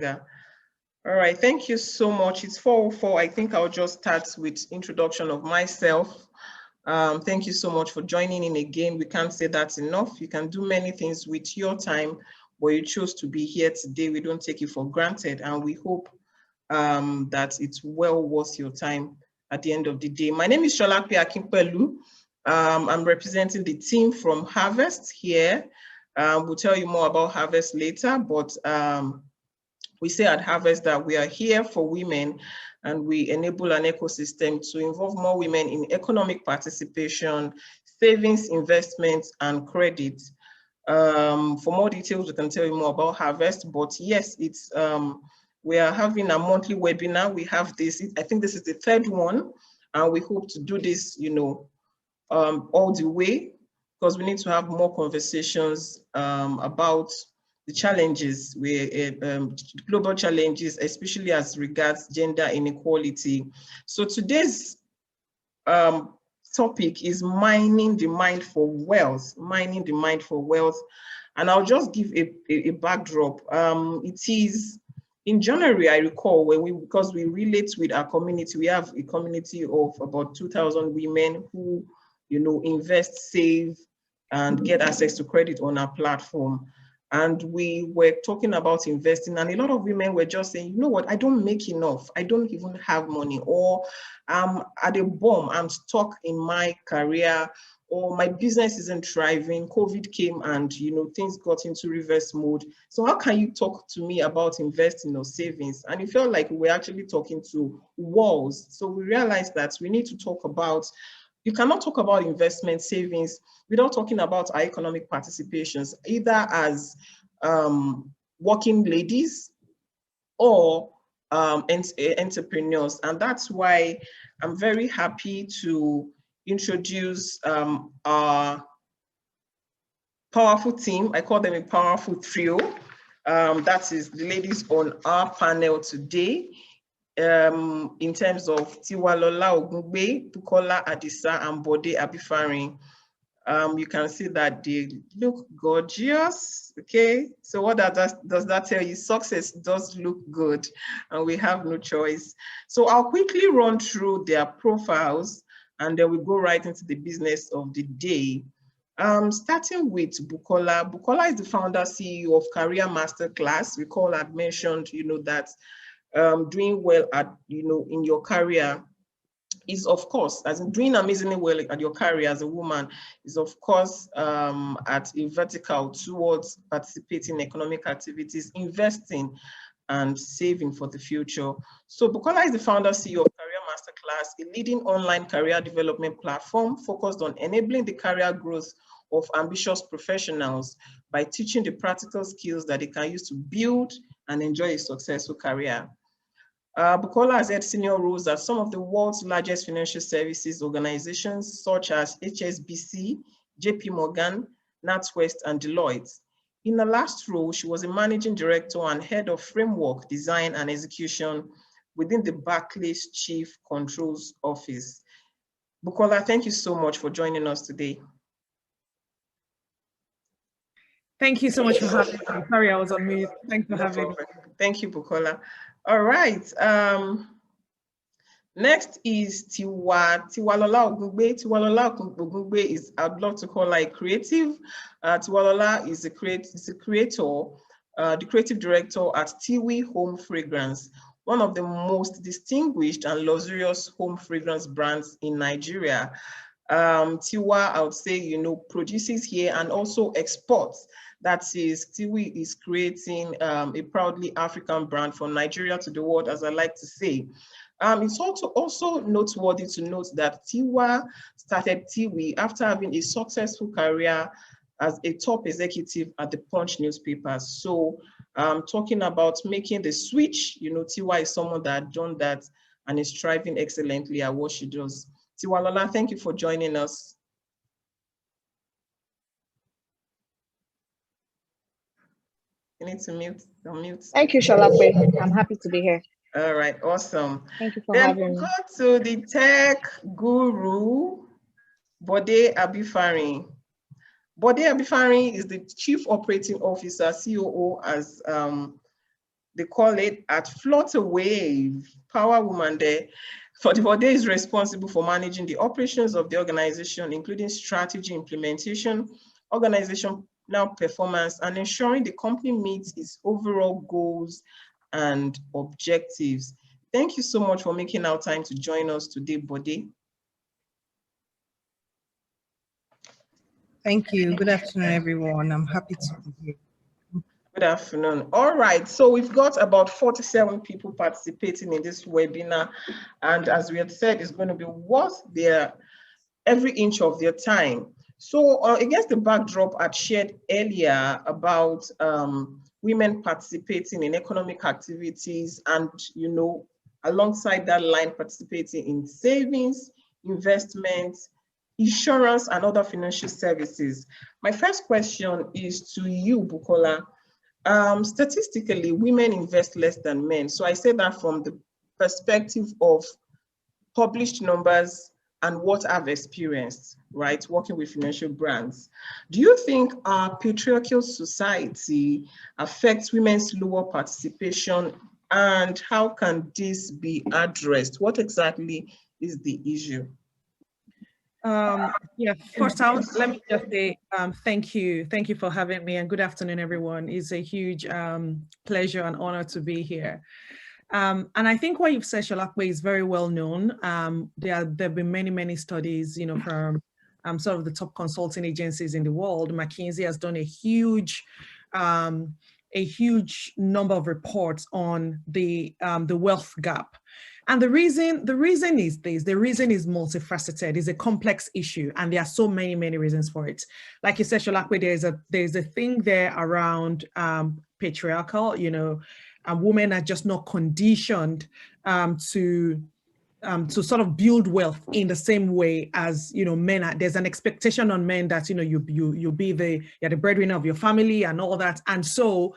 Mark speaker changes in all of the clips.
Speaker 1: Yeah. All right, thank you so much. It's 4:04. I think I'll just start with introduction of myself. Thank you so much for joining in again. We can't say that's enough. You can do many things with your time, but you chose to be here today. We don't take it for granted, and we hope that it's well worth your time at the end of the day. My name is Sholape Akinpelu. I'm representing the team from HerVest here. We'll tell you more about HerVest later, but we say at HerVest that we are here for women, and we enable an ecosystem to involve more women in economic participation, savings, investments, and credit. For more details, we can tell you more about HerVest, but yes, it's we are having a monthly webinar. We have this, I think this is the third one, and we hope to do this, all the way, because we need to have more conversations about the challenges, global challenges, especially as regards gender inequality. So today's topic is mining the mind for wealth, mining the mind for wealth. And I'll just give a backdrop. It is in January, I recall, because we relate with our community, we have a community of about 2,000 women who, invest, save, and get access to credit on our platform. And we were talking about investing, and a lot of women were just saying, you know what, I don't make enough. I don't even have money, or I'm at a bomb, I'm stuck in my career, or my business isn't thriving. COVID came and, things got into reverse mode. So how can you talk to me about investing or savings? And it felt like we were actually talking to walls. So we realized that we need to talk about, you cannot talk about investment savings without talking about our economic participations, either as working ladies or entrepreneurs. And that's why I'm very happy to introduce our powerful team. I call them a powerful trio. That is the ladies on our panel today. In terms of Tiwalola Ogungbe, Bukola Adisa, and Bode Abifarin. You can see that they look gorgeous, okay? So what does that tell you? Success does look good, and we have no choice. So I'll quickly run through their profiles, and then we go right into the business of the day. Starting with Bukola. Bukola is the founder, CEO of Career Masterclass. Recall I'd mentioned, that doing well at, in your career is, of course, as in doing amazingly well at your career as a woman, is of course at a vertical towards participating in economic activities, investing, and saving for the future. So Bukola is the founder, CEO of Career Masterclass, a leading online career development platform focused on enabling the career growth of ambitious professionals by teaching the practical skills that they can use to build and enjoy a successful career. Bukola has held senior roles at some of the world's largest financial services organizations, such as HSBC, JP Morgan, NatWest, and Deloitte. In her last role, she was a managing director and head of framework design and execution within the Barclays Chief Controls Office. Bukola, thank you so much for joining us today.
Speaker 2: Thank you so much for having me. Sorry, I was on mute. Thanks for having me.
Speaker 1: Thank you, Bukola. All right. Next is Tiwalola Ogungbe. Tiwalola Ogungbe is, I'd love to call her a creative. Tiwalola is the creator, the creative director at Tiwi Home Fragrance, one of the most distinguished and luxurious home fragrance brands in Nigeria. Tiwa, I would say, produces here and also exports. That is, Tiwi is creating a proudly African brand from Nigeria to the world, as I like to say. It's also noteworthy to note that Tiwa started Tiwi after having a successful career as a top executive at the Punch newspaper. So talking about making the switch, Tiwa is someone that had done that and is striving excellently at what she does. Tiwalola, thank you for joining us. You need to unmute.
Speaker 3: Thank you, Sholape. I'm happy to be here.
Speaker 1: All right, awesome.
Speaker 3: Thank you for having me.
Speaker 1: Then we'll go to the tech guru, Bode Abifarin. Bode Abifarin is the Chief Operating Officer, COO, as the they call it, at Flutter Wave. Power woman there. 44 is responsible for managing the operations of the organization, including strategy implementation, organizational performance, and ensuring the company meets its overall goals and objectives. Thank you so much for making our time to join us today, Bode.
Speaker 4: Thank you. Good afternoon, everyone. I'm happy to be here.
Speaker 1: Good afternoon. All right, so we've got about 47 people participating in this webinar, and as we had said, it's going to be worth every inch of their time. So against the backdrop I shared earlier about women participating in economic activities and, alongside that line, participating in savings, investments, insurance, and other financial services. My first question is to you, Bukola. Statistically, women invest less than men. So I say that from the perspective of published numbers and what I've experienced, right, working with financial brands. Do you think our patriarchal society affects women's lower participation, and how can this be addressed? What exactly is the issue?
Speaker 2: Yeah, first out, let me just say thank you for having me, and good afternoon, everyone. It's a huge pleasure and honor to be here. And I think what you've said, Sholakwe, is very well known. There have been many studies, from sort of the top consulting agencies in the world. McKinsey has done a huge number of reports on the wealth gap. And the reason is this. The reason is multifaceted. It's a complex issue, and there are so many reasons for it. Like you said, Sholakwe, there's a thing there around patriarchal. Women are just not conditioned to sort of build wealth in the same way as men are. There's an expectation on men that you're the breadwinner of your family and all that, and so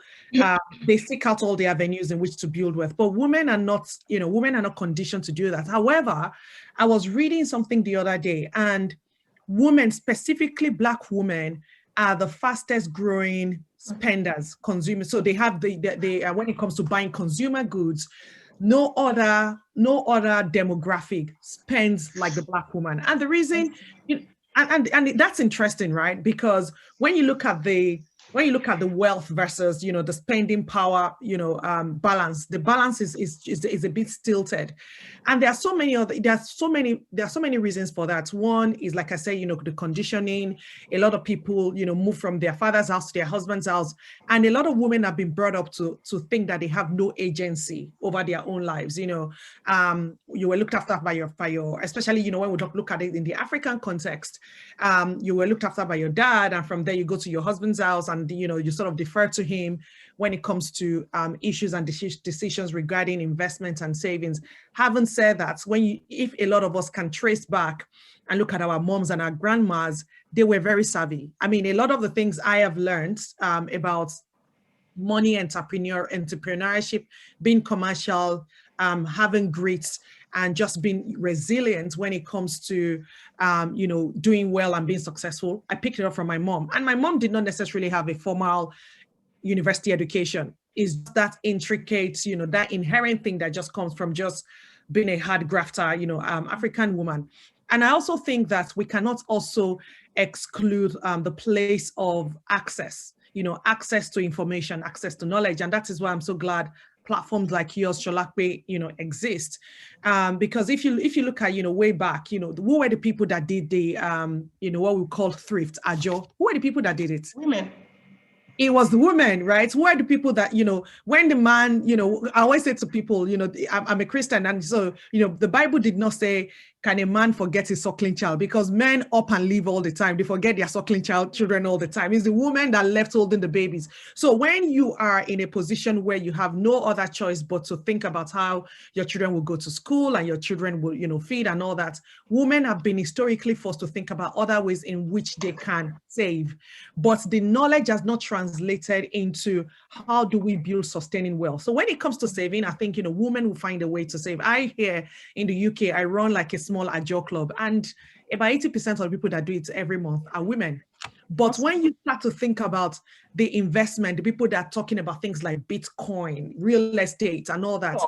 Speaker 2: they seek out all the avenues in which to build wealth. But women are not conditioned to do that. However, I was reading something the other day, and women, specifically Black women, are the fastest growing spenders, consumers. So they have when it comes to buying consumer goods, no other demographic spends like the Black woman. And the reason, and that's interesting, right? Because when you look at the wealth versus the spending power balance, the balance is a bit stilted, and there are so many reasons for that. One is, like I say, the conditioning. A lot of people move from their father's house to their husband's house, and a lot of women have been brought up to think that they have no agency over their own lives. You were looked after by your especially when we look at it in the African context, you were looked after by your dad, and from there you go to your husband's house, and you sort of defer to him when it comes to issues and decisions regarding investment and savings. Having said that, if a lot of us can trace back and look at our moms and our grandmas, they were very savvy. I mean, a lot of the things I have learned about money, entrepreneurship, being commercial, having grit, and just being resilient when it comes to, doing well and being successful, I picked it up from my mom. And my mom did not necessarily have a formal university education. Is that intricate, that inherent thing that just comes from just being a hard grafter, African woman. And I also think that we cannot also exclude the place of access, access to information, access to knowledge. And that is why I'm so glad platforms like yours, Sholakwe, exist. Because if you look at, way back, who were the people that did the, what we call thrift, ajo? Who were the people that did it?
Speaker 1: Women.
Speaker 2: It was the women, right? Who are the people that, when the man, I always say to people, I'm a Christian, and so, the Bible did not say, can a man forget his suckling child? Because men up and leave all the time. They forget their suckling children all the time. It's the woman that left holding the babies. So when you are in a position where you have no other choice but to think about how your children will go to school and your children will, feed and all that, women have been historically forced to think about other ways in which they can save. But the knowledge has not translated into how do we build sustaining wealth. So when it comes to saving, I think, women will find a way to save. I here in the UK, I run like a small Ajo club, and about 80% of the people that do it every month are women. But when you start to think about the investment, the people that are talking about things like Bitcoin, real estate, and all that,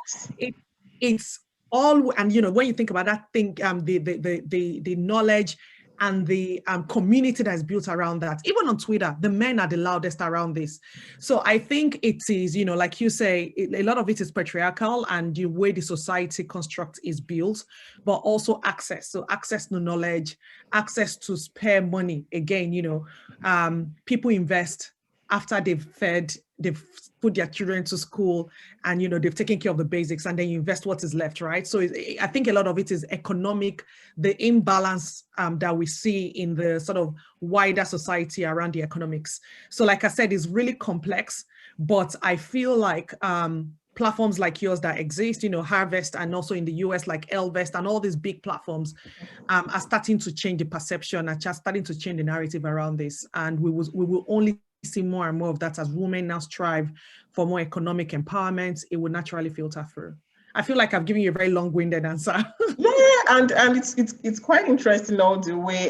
Speaker 2: it's all, and you know, when you think about that thing, the knowledge and the community that's built around that, even on Twitter, the men are the loudest around this. So I think it is, you know, like you say, a lot of it is patriarchal and the way the society construct is built, but also access. So access to knowledge, access to spare money. Again, you know, people invest after they've put their children to school and, you know, they've taken care of the basics, and then you invest what is left, right? So I think a lot of it is economic, the imbalance that we see in the sort of wider society around the economics. So like I said, it's really complex, but I feel like platforms like yours that exist, you know, HerVest, and also in the US like HerVest, and all these big platforms are starting to change the perception, are just starting to change the narrative around this. And we will only see more and more of that as women now strive for more economic empowerment. It will naturally filter through. I feel like I've given you a very long-winded answer.
Speaker 1: Yeah, and it's quite interesting all the way,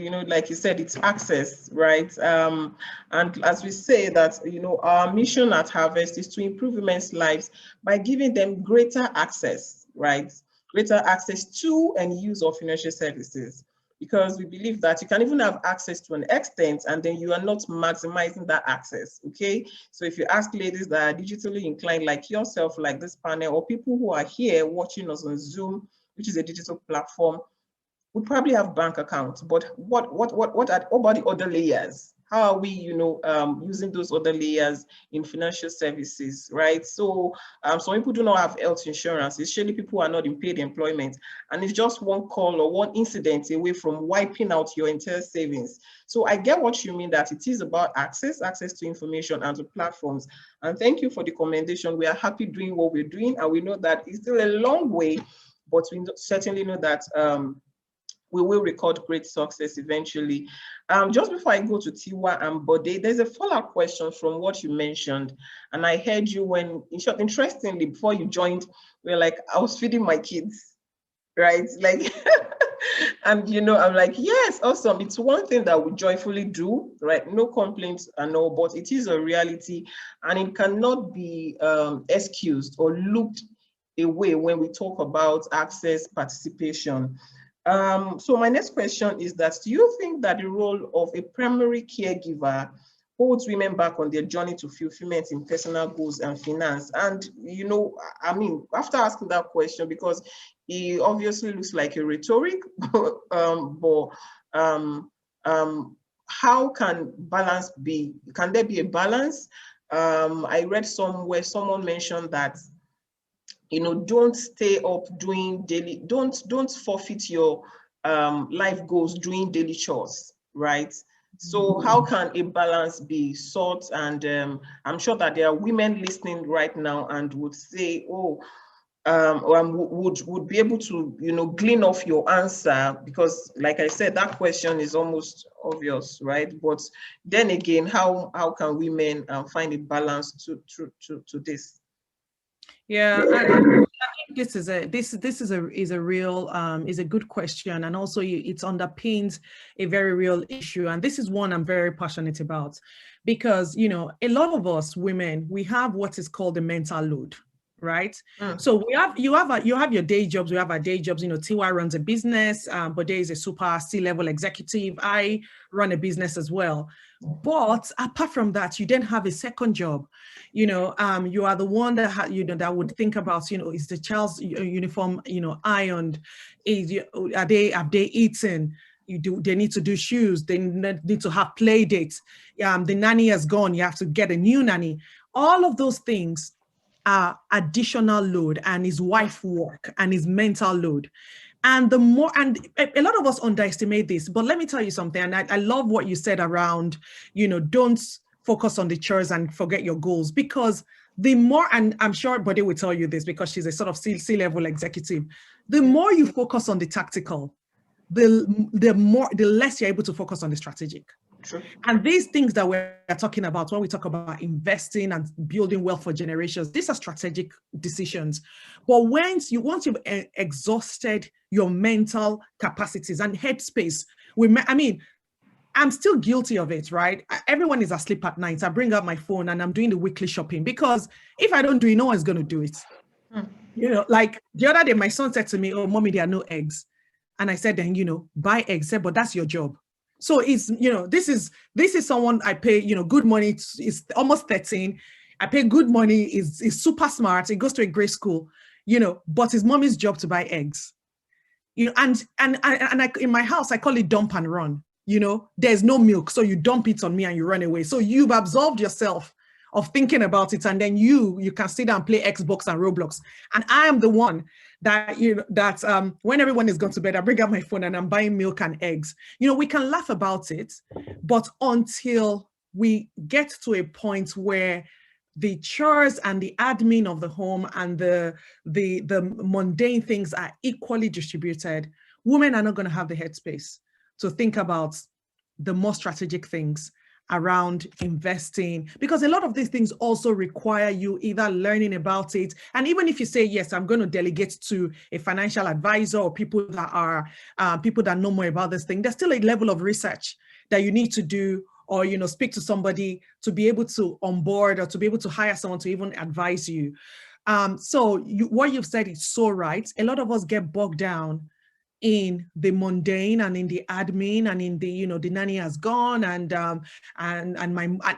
Speaker 1: you know, like you said, it's access, right? And as we say that, you know, our mission at HerVest is to improve women's lives by giving them greater access, right? Greater access to and use of financial services. Because we believe that you can even have access to an extent and then you are not maximizing that access, okay? So if you ask ladies that are digitally inclined like yourself, like this panel, or people who are here watching us on Zoom, which is a digital platform, we probably have bank accounts, but what about the other layers? How are we, you know, using those other layers in financial services, right? So some people do not have health insurance. It's surely people who are not in paid employment, and it's just one call or one incident away from wiping out your entire savings. So I get what you mean, that it is about access to information and to platforms. And thank you for the commendation. We are happy doing what we're doing, and we know that it's still a long way, but we certainly know that we will record great success eventually. Just before I go to Tiwa and Bode, there's a follow-up question from what you mentioned. And I heard you when, in short, interestingly, before you joined, we were like, I was feeding my kids, right? Like, and you know, I'm like, yes, awesome. It's one thing that we joyfully do, right? No complaints and all, but it is a reality, and it cannot be excused or looked away when we talk about access, participation. So my next question is that, do you think that the role of a primary caregiver holds women back on their journey to fulfillment in personal goals and finance? And, you know, I mean, after asking that question, because it obviously looks like a rhetoric, how can balance be? Can there be a balance? I read somewhere someone mentioned that, you know, don't stay up doing daily, don't forfeit your life goals doing daily chores, right? So how can a balance be sought? And I'm sure that there are women listening right now and would say, oh, would be able to, you know, glean off your answer, because like I said, that question is almost obvious, right? But then again, how can women find a balance to this?
Speaker 2: Yeah, I think this is a real is a good question, and also it underpins a very real issue, and this is one I'm very passionate about, because, you know, a lot of us women, we have what is called the mental load, right? So you have your day jobs. We have our day jobs. You know, Tiwa runs a business, but there is a super C-level executive. I run a business as well. But apart from that, you then have a second job. You know, you are the one that that would think about, you know, is the child's uniform, you know, ironed? Have they eaten? They need to do shoes. They need to have play dates. The nanny has gone. You have to get a new nanny. All of those things are additional load, and his wife work and his mental load. And a lot of us underestimate this, but let me tell you something. And I love what you said around, you know, don't focus on the chores and forget your goals, because the more, and I'm sure Bode will tell you this because she's a sort of C-level executive, the more you focus on the tactical, the less you're able to focus on the strategic.
Speaker 1: True.
Speaker 2: And these things that we're talking about when we talk about investing and building wealth for generations, these are strategic decisions. But once you've exhausted your mental capacities and headspace, I'm still guilty of it, right? Everyone is asleep at night. I bring out my phone and I'm doing the weekly shopping, because if I don't do it, no one's going to do it. Like the other day, my son said to me, "Oh, mommy, there are no eggs." And I said, then, buy eggs. Said, but that's your job. So it's, this is someone I pay, good money. It's almost 13. I pay good money. Is super smart. He goes to a great school, but it's mommy's job to buy eggs. And in my house, I call it dump and run. There's no milk. So you dump it on me and you run away. So you've absolved yourself of thinking about it. And then you can sit down and play Xbox and Roblox. And I am the one that, when everyone is gone to bed, I bring out my phone and I'm buying milk and eggs. We can laugh about it, but until we get to a point where the chores and the admin of the home and the mundane things are equally distributed, women are not going to have the headspace to think about the more strategic things around investing, because a lot of these things also require you either learning about it. And even if you say, yes, I'm going to delegate to a financial advisor or people that know more about this thing, there's still a level of research that you need to do, or, speak to somebody to be able to onboard or to be able to hire someone to even advise you. What you've said is so right. A lot of us get bogged down in the mundane and in the admin and in the, the nanny has gone and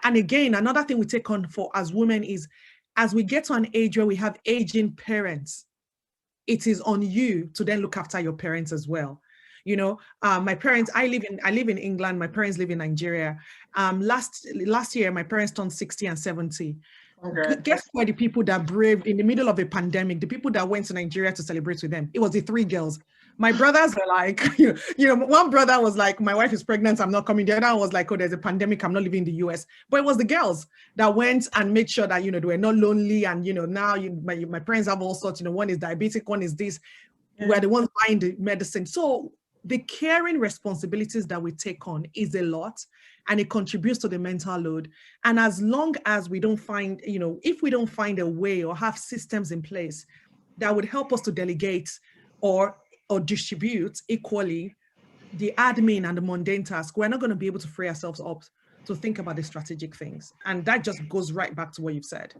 Speaker 2: again, another thing we take on for as women is, as we get to an age where we have aging parents, it is on you to then look after your parents as well. My parents, I live in England, my parents live in Nigeria. Last year, my parents turned 60 and 70. Okay. Guess what? The people that braved in the middle of a pandemic, the people that went to Nigeria to celebrate with them, it was the 3 girls. My brothers were like, one brother was like, my wife is pregnant, I'm not coming. The other one was like, oh, there's a pandemic, I'm not living in the US. But it was the girls that went and made sure that, they were not lonely. And, now my parents have all sorts, one is diabetic, one is this. Yeah. We're the ones buying the medicine. So the caring responsibilities that we take on is a lot, and it contributes to the mental load. And as long as we don't find, if we don't find a way or have systems in place that would help us to delegate or distribute equally the admin and the mundane task, we're not going to be able to free ourselves up to think about the strategic things. And that just goes right back to what you've said.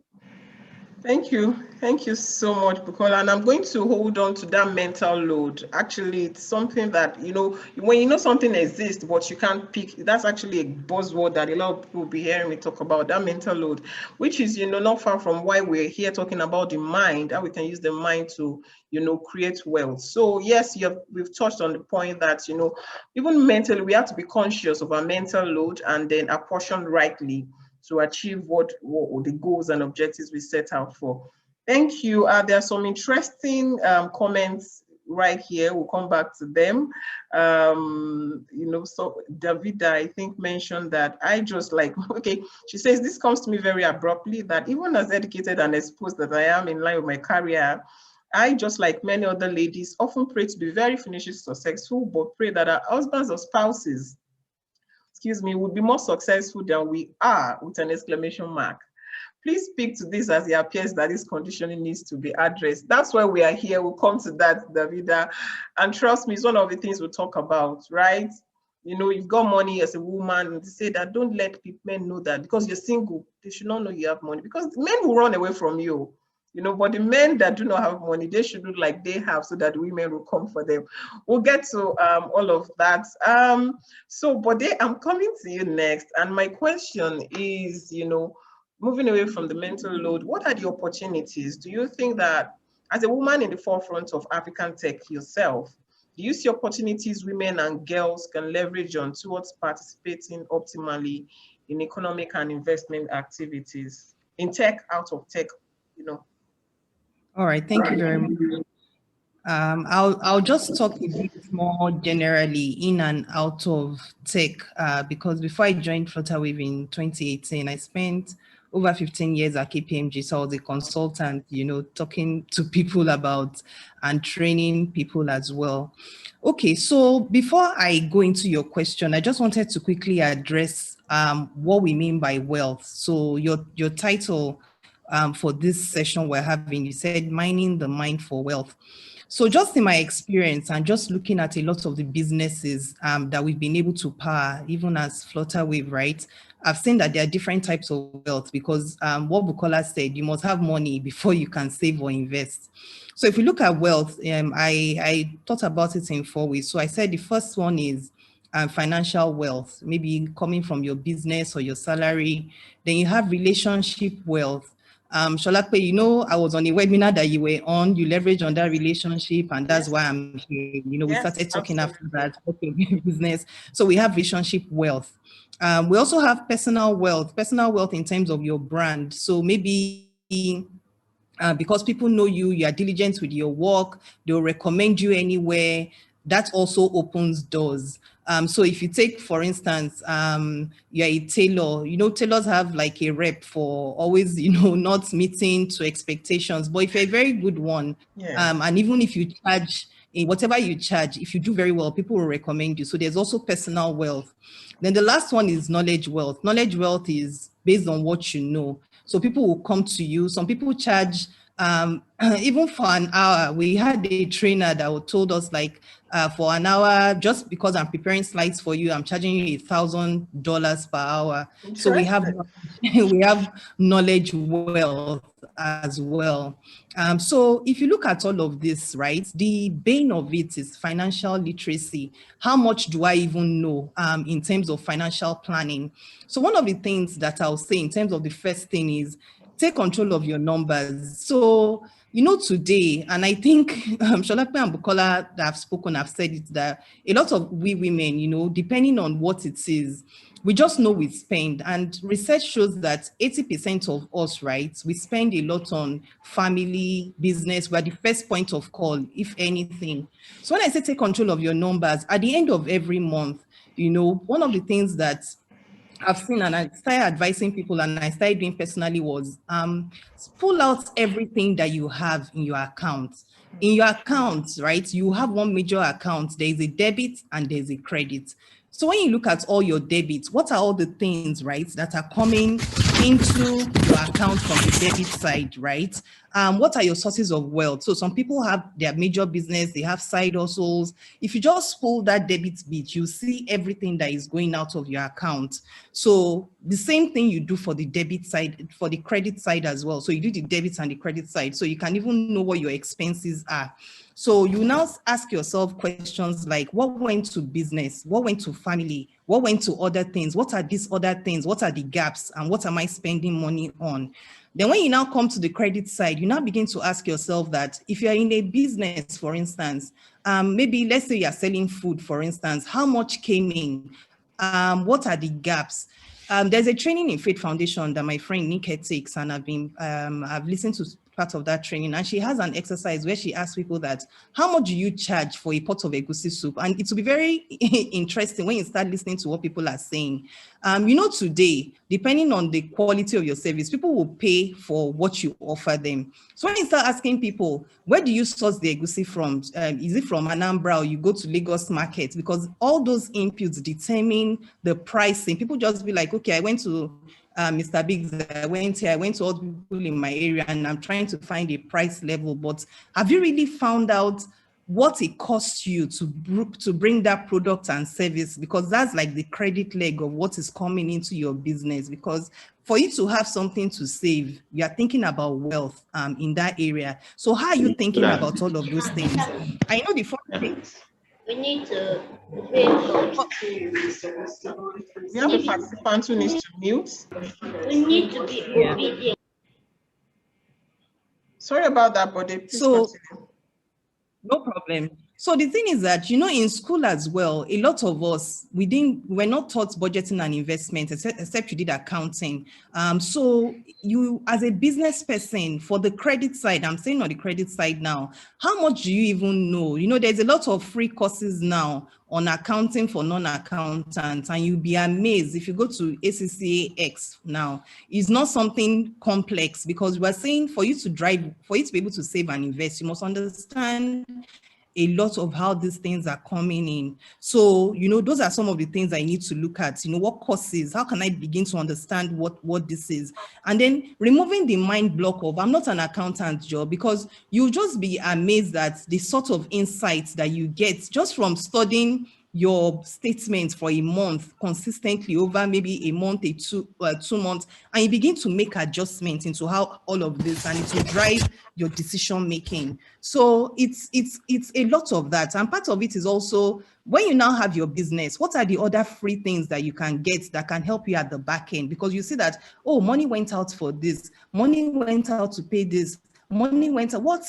Speaker 1: Thank you. Thank you so much, Bukola. And I'm going to hold on to that mental load. Actually, it's something that, when something exists, but you can't pick, that's actually a buzzword that a lot of people will be hearing me talk about, that mental load, which is, not far from why we're here talking about the mind, how we can use the mind to, create wealth. So yes, we've touched on the point that, even mentally, we have to be conscious of our mental load and then apportion rightly to achieve what the goals and objectives we set out for. Thank you. There are some interesting comments right here. We'll come back to them. So Davida, I think, mentioned that she says, this comes to me very abruptly, that even as educated and exposed that I am in line with my career, I, just like many other ladies, often pray to be very financially successful, but pray that our husbands or spouses would be more successful than we are, with an exclamation mark. Please speak to this, as it appears that this conditioning needs to be addressed. That's why we are here. We'll come to that, Davida. And trust me, it's one of the things we'll talk about, right? You've got money as a woman, and they say that don't let men know that because you're single, they should not know you have money, because men will run away from you. But the men that do not have money, they should look like they have, so that women will come for them. We'll get to all of that. So Bode, I'm coming to you next. And my question is, moving away from the mental load, what are the opportunities? Do you think that, as a woman in the forefront of African tech yourself, do you see opportunities women and girls can leverage on towards participating optimally in economic and investment activities, in tech, out of tech,
Speaker 4: All right, thank you very much. I'll just talk a bit more generally in and out of tech, because before I joined Flutterwave in 2018, I spent over 15 years at KPMG. So I was a consultant, talking to people about and training people as well. Okay, so before I go into your question, I just wanted to quickly address what we mean by wealth. So your title for this session we're having, you said mining the mind for wealth. So just in my experience and just looking at a lot of the businesses that we've been able to power, even as Flutterwave, right? I've seen that there are different types of wealth because what Bukola said, you must have money before you can save or invest. So if we look at wealth, I thought about it in 4 ways. So I said the first one is financial wealth, maybe coming from your business or your salary. Then you have relationship wealth. Sholakpe, I was on a webinar that you were on, you leverage on that relationship, and that's why I'm here. We started talking after that, okay, business. So we have relationship wealth. We also have personal wealth in terms of your brand. So maybe because people know you are diligent with your work, they'll recommend you anywhere. That also opens doors. So if you take, for instance, you're a tailor, tailors have like a rep for always, not meeting to expectations. But if you're a very good one, and even if you charge, whatever you charge, if you do very well, people will recommend you. So there's also personal wealth. Then the last one is knowledge wealth. Knowledge wealth is based on what you know. So people will come to you. Some people charge even for an hour. We had a trainer that told us like for an hour, just because I'm preparing slides for you, I'm charging you $1,000 per hour. So we have knowledge wealth as well. So if you look at all of this, right, the bane of it is financial literacy. How much do I even know in terms of financial planning? So one of the things that I'll say in terms of the first thing is take control of your numbers. So, today, and I think Sholakpe and Bukola that have spoken, have said it, that a lot of we women, depending on what it is, we just know we spend. And research shows that 80% of us, right, we spend a lot on family, business. We're the first point of call, if anything. So when I say take control of your numbers, at the end of every month, one of the things that I've seen and I started advising people and I started doing personally was pull out everything that you have in your account. In your account, right, you have one major account. There is a debit and there's a credit. So when you look at all your debits, what are all the things, right, that are coming into your account from the debit side, right? What are your sources of wealth? So some people have their major business, they have side hustles. If you just pull that debit bit, you see everything that is going out of your account. So the same thing you do for the debit side, for the credit side as well. So you do the debit and the credit side, so you can even know what your expenses are. So you now ask yourself questions like, what went to business? What went to family? What went to other things? What are these other things? What are the gaps? And what am I spending money on? Then when you now come to the credit side, you now begin to ask yourself that if you're in a business, for instance, maybe let's say you're selling food, for instance, how much came in? What are the gaps? There's a training in Faith Foundation that my friend Nika takes, and I've listened to part of that training, and she has an exercise where she asks people that, how much do you charge for a pot of egusi soup? And it will be very interesting when you start listening to what people are saying. Today, depending on the quality of your service, people will pay for what you offer them. So when you start asking people, where do you source the egusi from? Is it from Anambra or you go to Lagos market? Because all those inputs determine the pricing. People just be like, okay, I went to Mr. Biggs, I went to all the people in my area and I'm trying to find a price level. But have you really found out what it costs you to bring that product and service? Because that's like the credit leg of what is coming into your business. Because for you to have something to save, you are thinking about wealth in that area. So how are you thinking about all of those things? I know the first thing.
Speaker 5: We need to wait for.
Speaker 1: We have a participant who needs to mute.
Speaker 5: We need to be obedient.
Speaker 1: Sorry about that, but please continue.
Speaker 4: No problem. So the thing is that, in school as well, a lot of us, we're not taught budgeting and investment, except you did accounting. So you, as a business person, for the credit side, I'm saying on the credit side now, how much do you even know? There's a lot of free courses now on accounting for non-accountants, and you'll be amazed if you go to ACCAX now. It's not something complex, because we're saying for you to be able to save and invest, you must understand a lot of how these things are coming in. So, those are some of the things I need to look at. What courses, how can I begin to understand what this is? And then removing the mind block of, I'm not an accountant, Joe, because you'll just be amazed at the sort of insights that you get just from studying your statements for a month consistently over maybe a month, 2 months, and you begin to make adjustments into how all of this, and it will drive your decision making. So it's a lot of that. And part of it is also, when you now have your business, what are the other free things that you can get that can help you at the back end? Because you see that, oh, money went out for this, money went out to pay this, money went out. What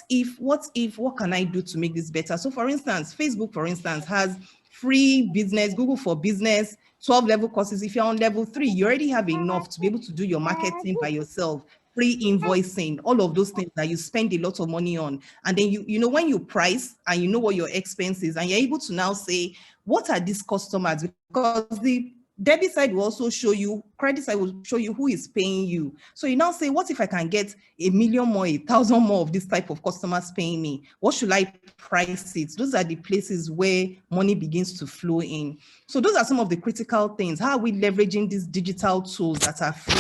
Speaker 4: can I do to make this better? So for instance, Facebook, for instance, has free business, Google for Business, 12 level courses. If you're on level 3, you already have enough to be able to do your marketing by yourself, free invoicing, all of those things that you spend a lot of money on. And then when you price and you know what your expense is, and you're able to now say, what are these customers? Because the debit side will also show you, credit side will show you who is paying you. So you now say, what if I can get 1 million more, 1,000 more of this type of customers paying me? What should I price it? Those are the places where money begins to flow in. So those are some of the critical things. How are we leveraging these digital tools that are free?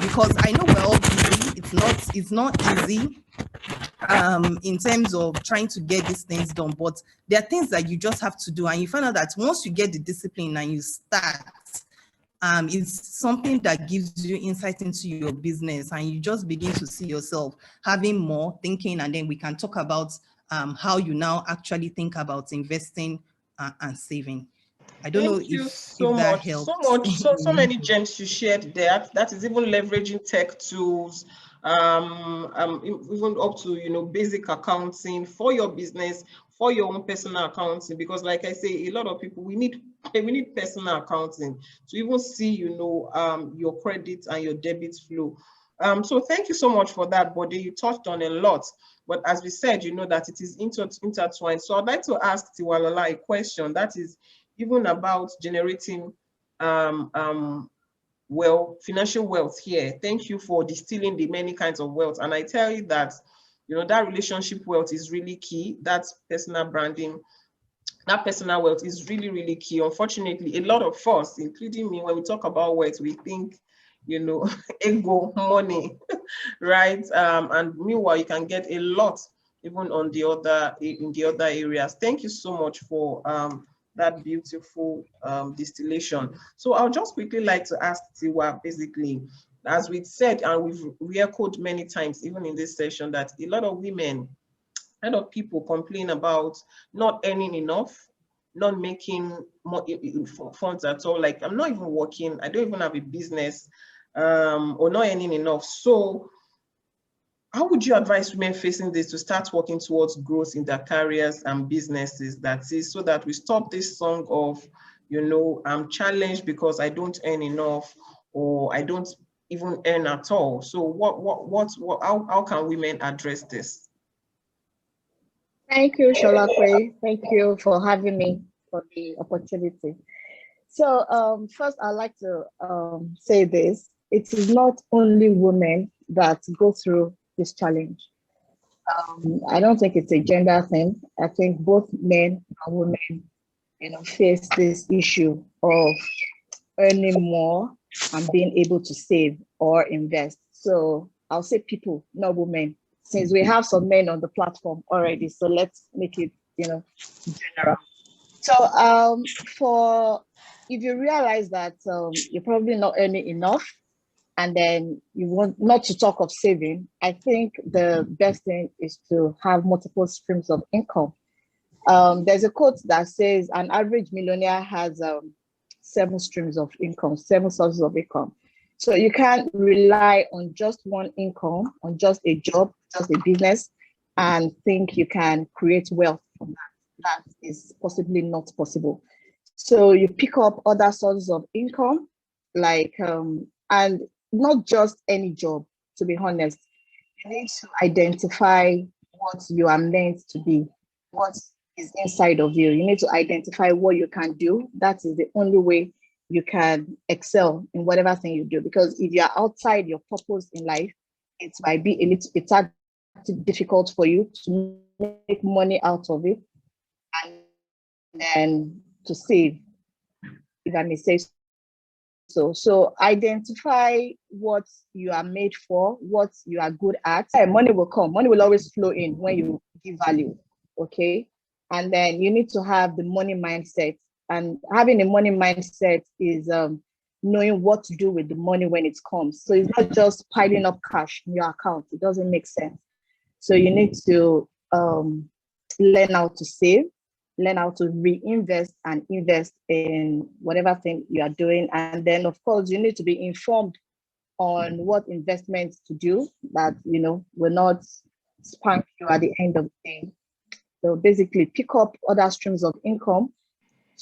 Speaker 4: Because I know we're all busy. It's not easy in terms of trying to get these things done, but there are things that you just have to do, and you find out that once you get the discipline and you start, it's something that gives you insight into your business, and you just begin to see yourself having more thinking. And then we can talk about how you now actually think about investing and saving. I don't know if that helps.
Speaker 1: So many gems you shared there. That is even leveraging tech tools, even up to basic accounting for your business, for your own personal accounting. Because like I say, a lot of people, we need personal accounting to even see your credit and your debit flow. So thank you so much for that, Bode. You touched on a lot, but as we said, that it is intertwined. So I'd like to ask Tiwalola a question that is even about generating financial wealth here. Thank you for distilling the many kinds of wealth. And I tell you that, that relationship wealth is really key. That's personal branding. That personal wealth is really, really key. Unfortunately, a lot of us, including me, when we talk about wealth, we think, ego, money, right? And meanwhile, you can get a lot even in the other areas. Thank you so much for that beautiful distillation. So I'll just quickly like to ask Tiwa, basically, as we said, and we've re-echoed many times, even in this session, that a lot of people complain about not earning enough, not making more funds at all. Like, I'm not even working, I don't even have a business, or not earning enough. So how would you advise women facing this to start working towards growth in their careers and businesses? That is, so that we stop this song of, I'm challenged because I don't earn enough, or I don't even earn at all. So how can women address this?
Speaker 3: Thank you, Sholakwe. Thank you for having me, for the opportunity. So first, I'd like to say this. It is not only women that go through this challenge. I don't think it's a gender thing. I think both men and women, face this issue of earning more and being able to save or invest. So I'll say people, not women, since we have some men on the platform already. So let's make it, general. So if you realize that you're probably not earning enough, and then you want not to talk of saving, I think the best thing is to have multiple streams of income. There's a quote that says an average millionaire has 7 streams of income, 7 sources of income. So you can't rely on just one income, on just a job, just a business, and think you can create wealth from that. That is possibly not possible. So you pick up other sources of income, like, and not just any job, to be honest. You need to identify what you are meant to be, what is inside of you. You need to identify what you can do. That is the only way you can excel in whatever thing you do. Because if you're outside your purpose in life, it might be it's difficult for you to make money out of it and then to save, if I may say so. So identify what you are made for, what you are good at. Money will come. Money will always flow in when you give value. Okay. And then you need to have the money mindset. And having a money mindset is knowing what to do with the money when it comes. So it's not just piling up cash in your account. It doesn't make sense. So you need to learn how to save, learn how to reinvest and invest in whatever thing you are doing. And then, of course, you need to be informed on what investments to do that, will not spank you at the end of the day. So basically, pick up other streams of income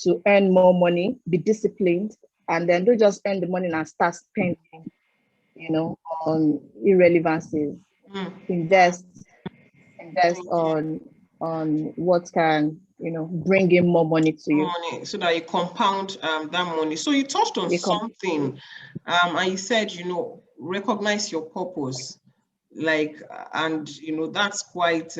Speaker 3: to earn more money, be disciplined, and then don't just earn the money and start spending, on irrelevancies. Invest on what can, bring in more money to you.
Speaker 1: Money, so that you compound that money. So you touched on something, and you said, recognize your purpose, and that's quite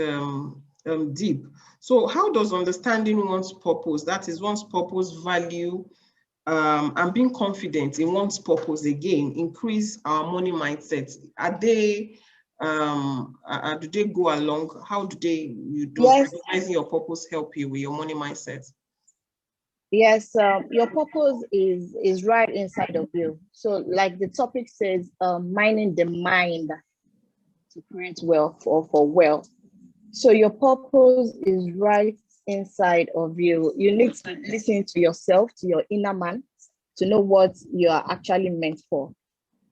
Speaker 1: deep. So how does understanding one's purpose, that is one's purpose, value, and being confident in one's purpose again, increase our money mindset? Do they go along? How do
Speaker 3: Yes.
Speaker 1: recognizing your purpose help you with your money mindset?
Speaker 3: Yes, your purpose is right inside of you. So like the topic says, mining the mind to create wealth or for wealth. So your purpose is right inside of you. You need to listen to yourself, to your inner man, to know what you are actually meant for.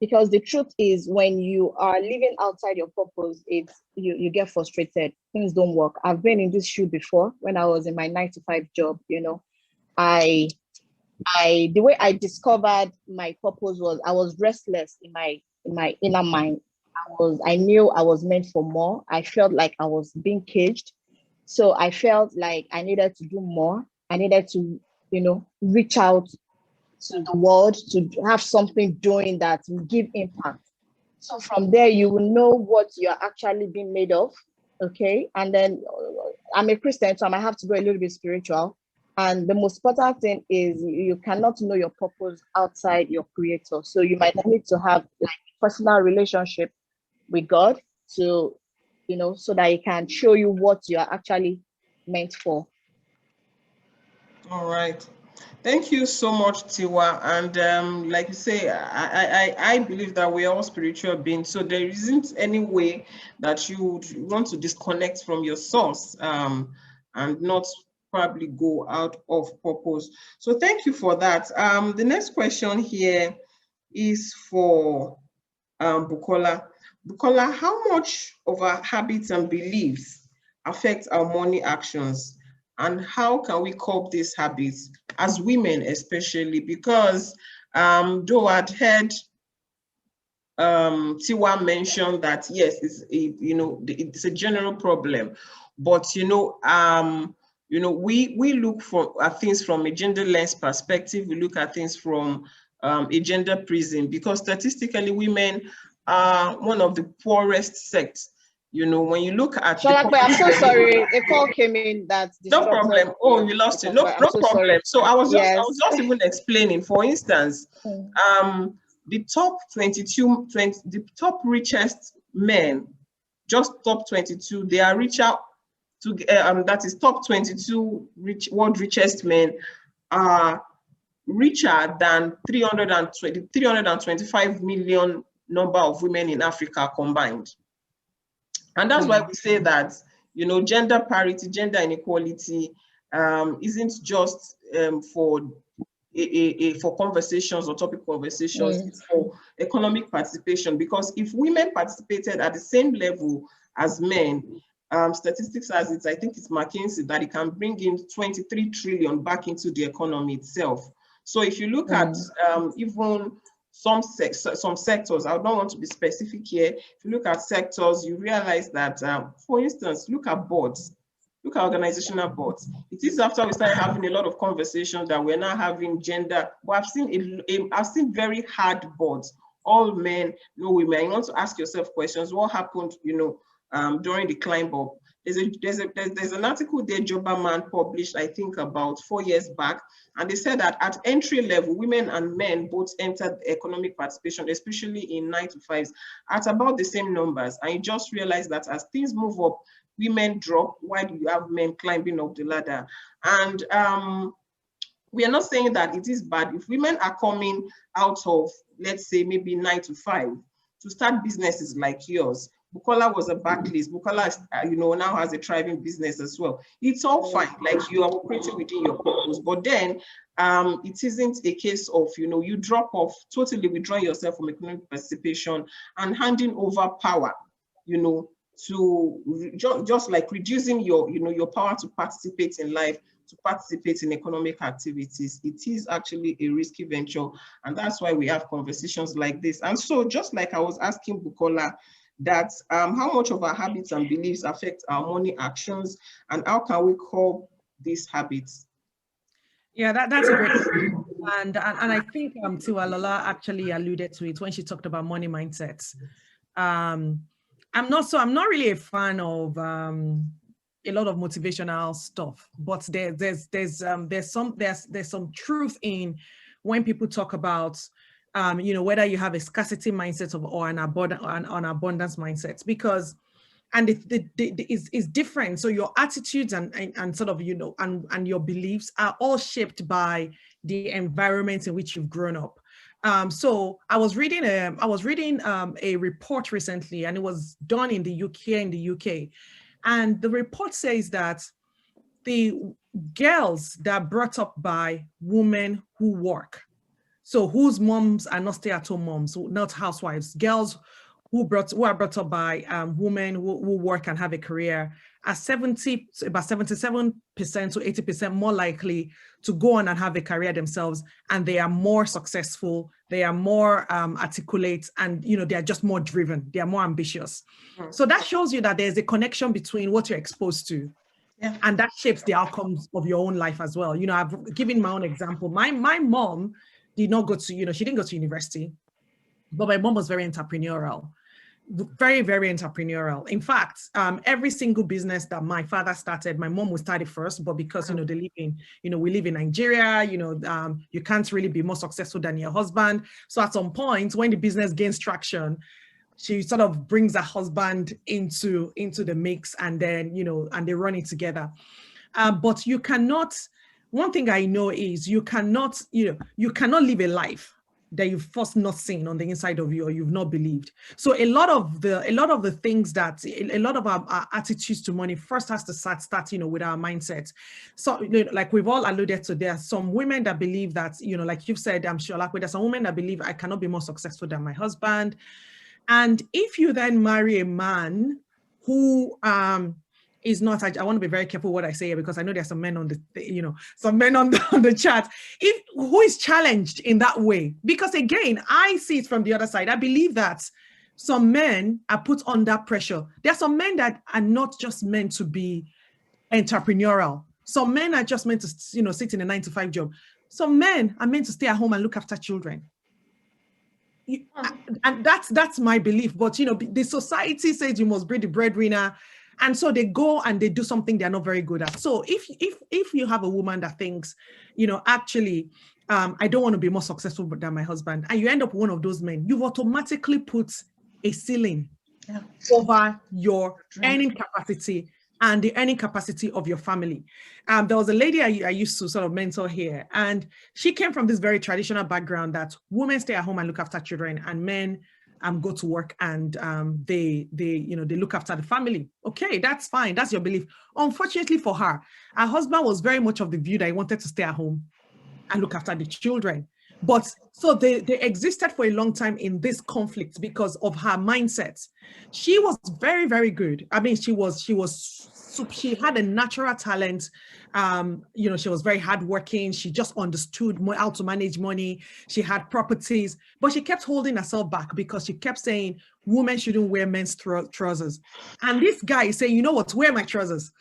Speaker 3: Because the truth is, when you are living outside your purpose, you get frustrated. Things don't work. I've been in this shoe before when I was in my 9-to-5 job. The way I discovered my purpose was I was restless in my inner mind. I knew I was meant for more. I felt like I was being caged. So I felt like I needed to do more. I needed to, reach out to the world, to have something doing that will give impact. So from there, you will know what you're actually being made of. Okay. And then I'm a Christian, so I might have to go a little bit spiritual. And the most important thing is you cannot know your purpose outside your creator. So you might need to have like personal relationship with God to, so that He can show you what you are actually meant for.
Speaker 1: All right. Thank you so much, Tiwa. And like you say, I believe that we're all spiritual beings. So there isn't any way that you would want to disconnect from your source and not probably go out of purpose. So thank you for that. The next question here is for Bukola. Bukola, how much of our habits and beliefs affect our money actions? And how can we curb these habits as women, especially? Because though I'd heard Tiwa mention that yes, it's a general problem, but we look at things from a gender lens perspective. We look at things from a gender prism, because statistically, women are one of the poorest sects. When you look at
Speaker 3: I'm so sorry. A call came in that
Speaker 1: no problem. Oh, you lost it. No problem.
Speaker 3: Sorry.
Speaker 1: So I was just even explaining. For instance, the top 22, the top richest men, just top 22, they are richer to that is top 22 world richest men are richer than 325 million number of women in Africa combined. And that's why we say that, gender parity, gender inequality isn't just for conversations or topic conversations, it's for economic participation. Because if women participated at the same level as men, statistics has it, I think it's McKinsey, that it can bring in 23 trillion back into the economy itself. So if you look at even some sectors, I don't want to be specific here. If you look at sectors, you realize that, for instance, look at boards. Look at organizational boards. It is after we started having a lot of conversations that we're now having gender. But I've seen very hard boards, all men, no women. You want to ask yourself questions. What happened, during the climb up? There's an article there Jobberman published, I think about 4 years back, and they said that at entry level, women and men both entered economic participation, especially in 9 to 5s, at about the same numbers. And you just realize that as things move up, women drop, while you have men climbing up the ladder. And we are not saying that it is bad if women are coming out of, let's say, maybe 9 to 5 to start businesses like yours. Bukola was a backlist. Bukola, now has a thriving business as well. It's all fine, like you are operating within your purpose. But then it isn't a case of, you drop off, totally withdrawing yourself from economic participation and handing over power, to just like reducing your power to participate in life, to participate in economic activities. It is actually a risky venture. And that's why we have conversations like this. And so just like I was asking Bukola, that how much of our habits and beliefs affect our money actions, and how can we curb these habits?
Speaker 2: Yeah, that's a great question. And I think Tiwalola actually alluded to it when she talked about money mindsets. I'm not really a fan of a lot of motivational stuff, but there's some truth in when people talk about whether you have a scarcity mindset or an abundance mindset, because it's different. So your attitudes and sort of and your beliefs are all shaped by the environment in which you've grown up. So I was reading a report recently, and it was done in the UK, and the report says that the girls that are brought up by women who work, so whose moms are not stay-at-home moms, not housewives, girls who are brought up by women who work and have a career, are about 77% to 80% more likely to go on and have a career themselves, and they are more successful, they are more articulate, and they are just more driven, they are more ambitious. So that shows you that there's a connection between what you're exposed to, and that shapes the outcomes of your own life as well. I've given my own example. My mom did not go to, she didn't go to university, but my mom was very entrepreneurial. Very, very entrepreneurial. In fact, every single business that my father started, my mom would start it first, but because we live in Nigeria, you can't really be more successful than your husband. So at some point, when the business gains traction, she sort of brings her husband into the mix, and then and they run it together. But you cannot. One thing I know is you cannot live a life that you've first not seen on the inside of you, or you've not believed. So a lot of the things that a lot of our attitudes to money first has to start with our mindset. So like we've all alluded to, there are some women that believe that, like you've said, I'm sure, like there's some women that believe I cannot be more successful than my husband. And if you then marry a man who is not, I want to be very careful what I say here, because I know there's some men on the chat who is challenged in that way. Because again, I see it from the other side. I believe that some men are put under pressure. There are some men that are not just meant to be entrepreneurial. Some men are just meant to, sit in a 9-to-5 job. Some men are meant to stay at home and look after children. And that's my belief. But the society says you must be the breadwinner. And so they go and they do something they're not very good at. So if you have a woman that thinks, actually, I don't want to be more successful than my husband, and you end up one of those men, you've automatically put a ceiling over your earning capacity and the earning capacity of your family. There was a lady I used to sort of mentor here, and she came from this very traditional background that women stay at home and look after children, and men go to work and they look after the family. Okay, that's fine. That's your belief. Unfortunately for her husband was very much of the view that he wanted to stay at home and look after the children. But so they existed for a long time in this conflict because of her mindset. She was very, very good. I mean, she had a natural talent. She was very hardworking. She just understood how to manage money. She had properties, but she kept holding herself back because she kept saying women shouldn't wear men's trousers. And this guy is saying, you know what, wear my trousers.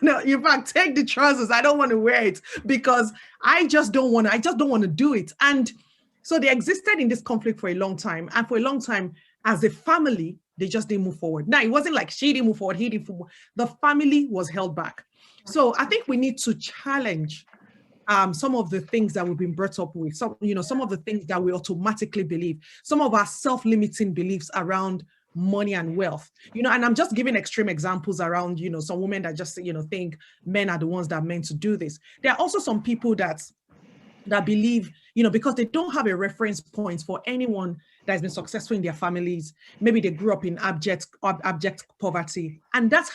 Speaker 2: No, in fact, take the trousers. I don't want to wear it because I just don't want to do it. And so they existed in this conflict for a long time. And for a long time, as a family, they just didn't move forward. Now, it wasn't like she didn't move forward, he didn't move forward. The family was held back. So I think we need to challenge some of the things that we've been brought up with, some of the things that we automatically believe, some of our self-limiting beliefs around money and wealth, and I'm just giving extreme examples around, some women that just, think men are the ones that are meant to do this. There are also some people that believe, because they don't have a reference point for anyone that has been successful in their families. Maybe they grew up in abject poverty, and that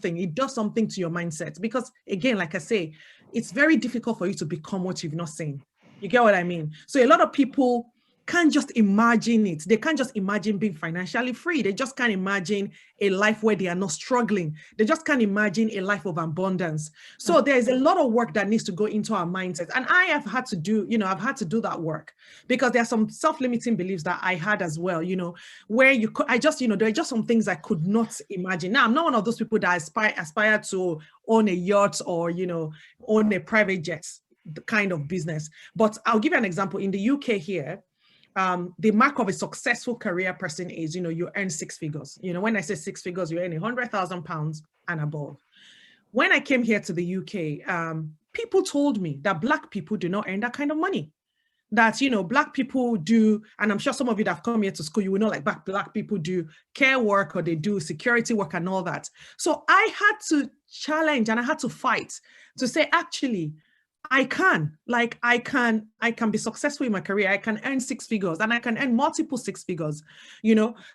Speaker 2: it does something to your mindset. Because again, like I say, it's very difficult for you to become what you've not seen. You get what I mean? So a lot of people can't just imagine it. They can't just imagine being financially free. They just can't imagine a life where they are not struggling. They just can't imagine a life of abundance. So there's a lot of work that needs to go into our mindset. And I have had to do, I've had to do that work, because there are some self-limiting beliefs that I had as well, where there are just some things I could not imagine. Now, I'm not one of those people that aspire to own a yacht or, own a private jet kind of business. But I'll give you an example. In the UK here, the mark of a successful career person is, you earn 6 figures. When I say 6 figures, you earn £100,000 and above. When I came here to the UK, people told me that Black people do not earn that kind of money. That, Black people do, and I'm sure some of you that have come here to school, you will know, like Black people do care work, or they do security work and all that. So I had to challenge and I had to fight to say, actually, I can be successful in my career. I can earn 6 figures, and I can earn multiple 6 figures,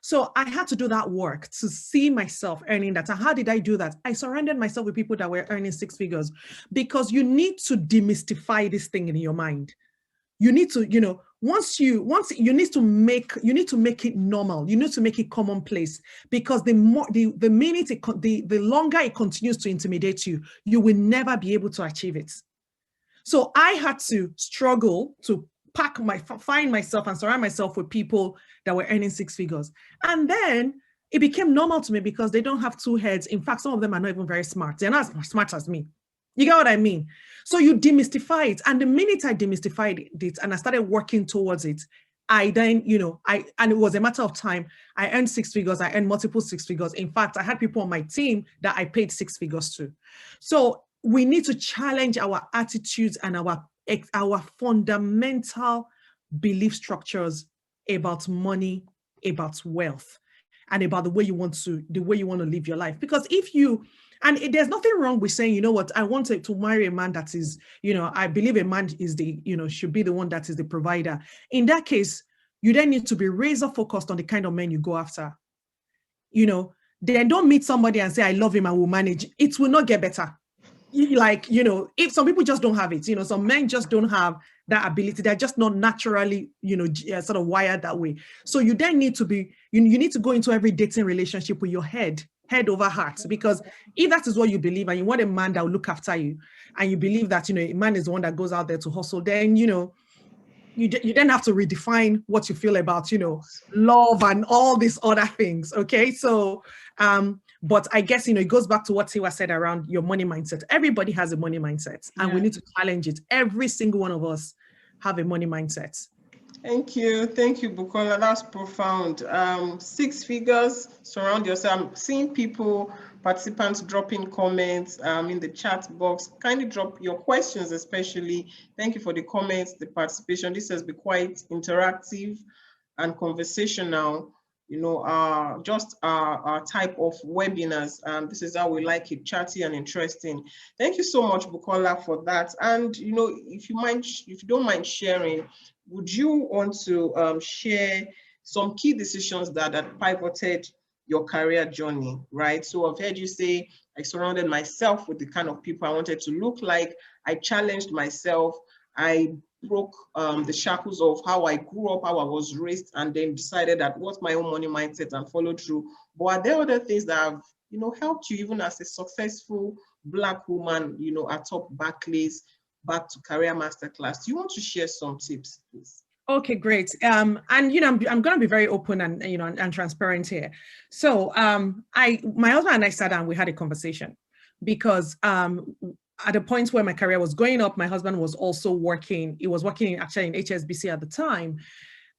Speaker 2: So I had to do that work to see myself earning that. And how did I do that? I surrounded myself with people that were earning 6 figures, because you need to demystify this thing in your mind. You need to, you need to make it normal. You need to make it commonplace, because the longer it continues to intimidate you, you will never be able to achieve it. So I had to struggle to find myself and surround myself with people that were earning 6 figures. And then it became normal to me, because they don't have 2 heads. In fact, some of them are not even very smart. They're not as smart as me. You get what I mean? So you demystify it. And the minute I demystified it and I started working towards it, I then, and it was a matter of time. I earned 6 figures. I earned multiple 6 figures. In fact, I had people on my team that I paid 6 figures to. So we need to challenge our attitudes and our fundamental belief structures about money, about wealth, and about the way you want to live your life. Because there's nothing wrong with saying, you know what, I want to marry a man that is, I believe a man is should be the one that is the provider. In that case, you then need to be razor focused on the kind of men you go after. Then don't meet somebody and say, I love him and will manage. It will not get better. If some people just don't have it, some men just don't have that ability. They're just not naturally, sort of wired that way. So you then need to you need to go into every dating relationship with your head over heart, because if that is what you believe and you want a man that will look after you, and you believe that, a man is the one that goes out there to hustle, then, you then have to redefine what you feel about, love and all these other things. Okay. So, but I guess, it goes back to what Tiwa said around your money mindset. Everybody has a money mindset, and we need to challenge it. Every single one of us have a money mindset.
Speaker 1: Thank you, Bukola. That's profound. 6 figures, surround yourself. I'm seeing participants dropping comments in the chat box. Kindly drop your questions, especially. Thank you for the comments, the participation. This has been quite interactive and conversational. Just our type of webinars. This is how we like it, chatty and interesting. Thank you so much, Bukola, for that. And if you don't mind sharing, would you want to share some key decisions that pivoted your career journey, right? So I've heard you say, I surrounded myself with the kind of people I wanted to look like. I challenged myself. I broke the shackles of how I grew up, how I was raised, and then decided that what's my own money mindset and followed through. But are there other things that have, helped you even as a successful Black woman, at top Barclays, back to Career Masterclass? Do you want to share some tips, please?
Speaker 2: Okay, great. And I'm going to be very open and and transparent here. So my husband and I sat down, we had a conversation. because at the point where my career was going up, my husband was also working. He was working actually in HSBC at the time.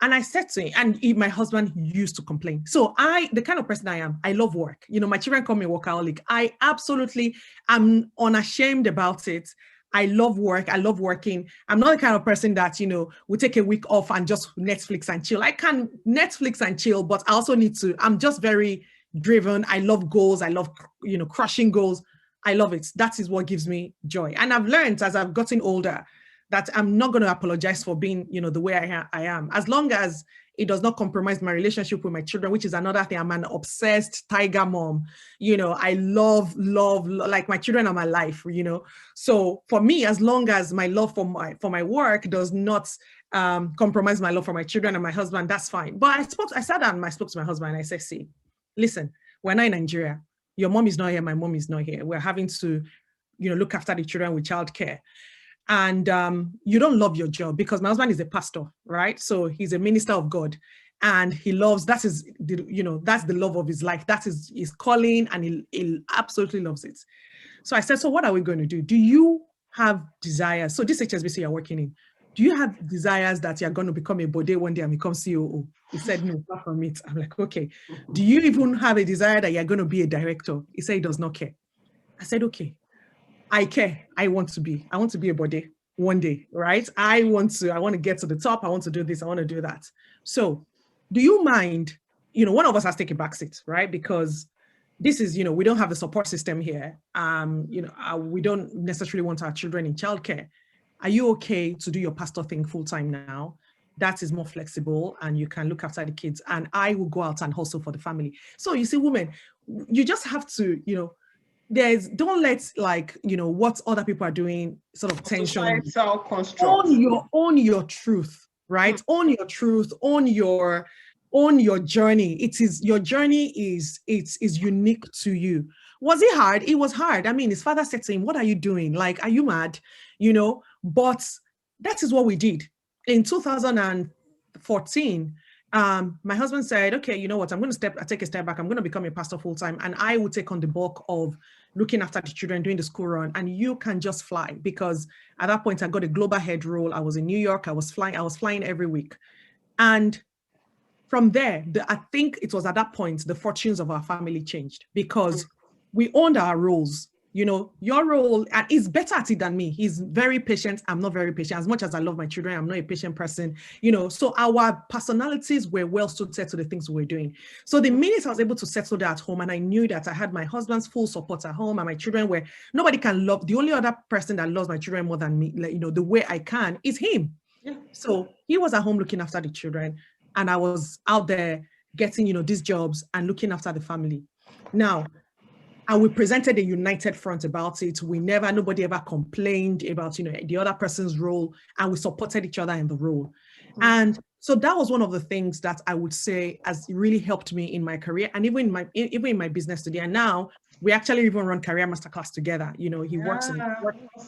Speaker 2: And I said to him, and my husband used to complain. So the kind of person I am, I love work. You know, my children call me workaholic. I absolutely am unashamed about it. I love work. I love working. I'm not the kind of person that, you know, will take a week off and just Netflix and chill. I can Netflix and chill, but I also need to, I'm just very driven. I love goals. I love, you know, crushing goals. I love it. That is what gives me joy. And I've learned as I've gotten older that I'm not going to apologize for being, you know, the way I am, as long as it does not compromise my relationship with my children, which is another thing. I'm an obsessed tiger mom. You know, I love, like my children are my life, you know. So for me, as long as my love for my work does not compromise my love for my children and my husband, that's fine. But I sat down and I spoke to my husband and I said, see, listen, we're not in Nigeria. Your mom is not here. My mom is not here. We're having to, you know, look after the children with childcare. And you don't love your job, because my husband is a pastor, right? So he's a minister of God, and he loves, that is, you know, that's the love of his life. That is his calling, and he absolutely loves it. So I said, so what are we going to do? Do you have desires? So this HSBC you're working in, do you have desires that you're going to become a bode one day and become COO? He said, no, far from it. I'm like, okay. Do you even have a desire that you're going to be a director? He said he does not care. I said, okay. I care. I want to be a body one day, right? I want to get to the top. I want to do this. I want to do that. So do you mind, you know, one of us has to take a back seat, right? Because this is, you know, we don't have a support system here. You know, we don't necessarily want our children in childcare. Are you okay to do your pastor thing full time now? That is more flexible and you can look after the kids, and I will go out and hustle for the family. So you see, women, you just have to, you know, don't let, like, you know, what other people are doing sort of tension. Own your truth, right? Own your truth, own your journey. Your journey is unique to you. Was it hard? It was hard. I mean, his father said to him, what are you doing? Like, are you mad? You know, but that is what we did. In 2014, my husband said, okay, you know what, I'm going to take a step back. I'm going to become a pastor full time, and I will take on the bulk of looking after the children, doing the school run, and you can just fly. Because at that point I got a global head role. I was in New York. I was flying every week. And from there, I think it was at that point, the fortunes of our family changed, because we owned our roles. You know, your role, and he's better at it than me. He's very patient. I'm not very patient. As much as I love my children, I'm not a patient person, you know, so our personalities were well suited to the things we were doing. So the minute I was able to settle that at home, and I knew that I had my husband's full support at home, and my children were, nobody can love, the only other person that loves my children more than me, like, you know, the way I can, is him. Yeah. So he was at home looking after the children, and I was out there getting, you know, these jobs and looking after the family. Now, and we presented a united front about it. Nobody ever complained about, you know, the other person's role, and we supported each other in the role. And so that was one of the things that I would say has really helped me in my career, and even in my business today. And now we actually even run career masterclass together. You know, he works in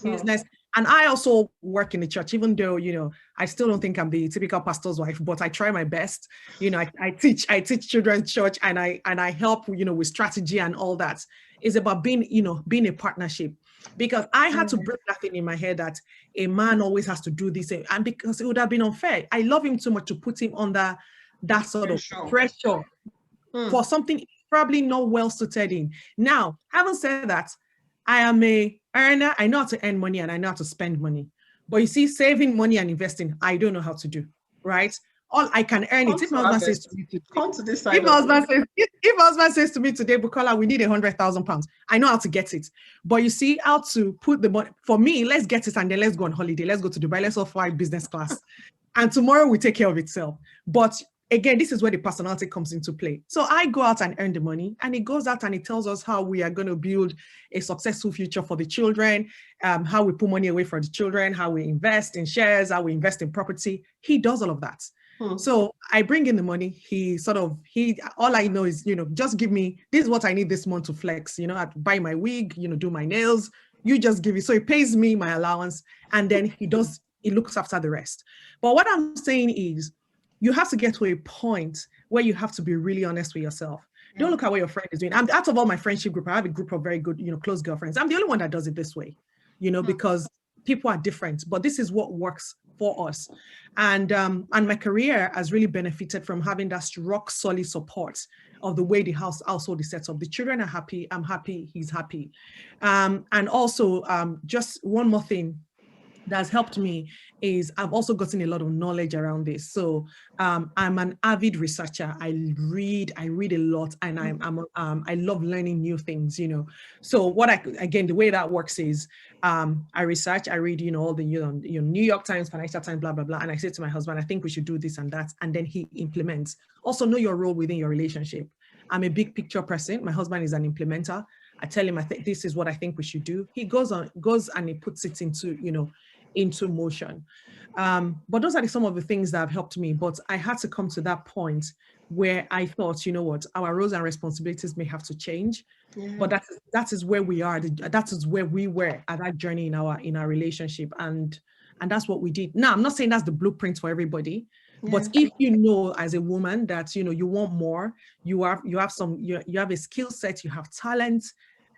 Speaker 2: business, and I also work in the church, even though, you know, I still don't think I'm the typical pastor's wife, but I try my best. You know, I teach children's church, and I help, you know, with strategy and all that. It's about being, you know, being a partnership, because I had to break that thing in my head that a man always has to do this, and because it would have been unfair. I love him too much to put him under that sort of pressure for something probably not well suited in. Now, having said that, I am a earner. I know how to earn money and I know how to spend money. But you see, saving money and investing, I don't know how to do, right? All I can earn it. If my husband says to me today, if my husband says to me today, Bukola, we need 100,000 pounds, I know how to get it. But you see, how to put the money, for me, let's get it and then let's go on holiday. Let's go to Dubai. Let's all fly business class. And tomorrow we take care of itself. But again, this is where the personality comes into play. So I go out and earn the money, and it goes out and it tells us how we are going to build a successful future for the children, how we put money away for the children, how we invest in shares, how we invest in property. He does all of that. So I bring in the money. All I know is, you know, just give me, this is what I need this month to flex, you know, I buy my wig, you know, do my nails, you just give it. So he pays me my allowance, and then he looks after the rest. But what I'm saying is, you have to get to a point where you have to be really honest with yourself. Don't look at what your friend is doing. I'm out of all my friendship group, I have a group of very good, close girlfriends. I'm the only one that does it this way, because people are different, but this is what works for us. And my career has really benefited from having that rock solid support of the way the household is set up. The children are happy, I'm happy, he's happy. And also, just one more thing that's helped me is I've also gotten a lot of knowledge around this. So I'm an avid researcher. I read a lot, and I love learning new things, So the way that works is I research, I read, all the New York Times, Financial Times, blah, blah, blah. And I say to my husband, I think we should do this and that. And then he implements. Also know your role within your relationship. I'm a big picture person. My husband is an implementer. I tell him, I think this is what I think we should do. He goes and he puts it into motion. But those are some of the things that have helped me. But I had to come to that point where I thought, our roles and responsibilities may have to change. Yeah. But that is where we are. That is where we were at that journey in our relationship, and that's what we did. Now, I'm not saying that's the blueprint for everybody. Yeah. But if as a woman that you want more, you have a skill set, you have talent,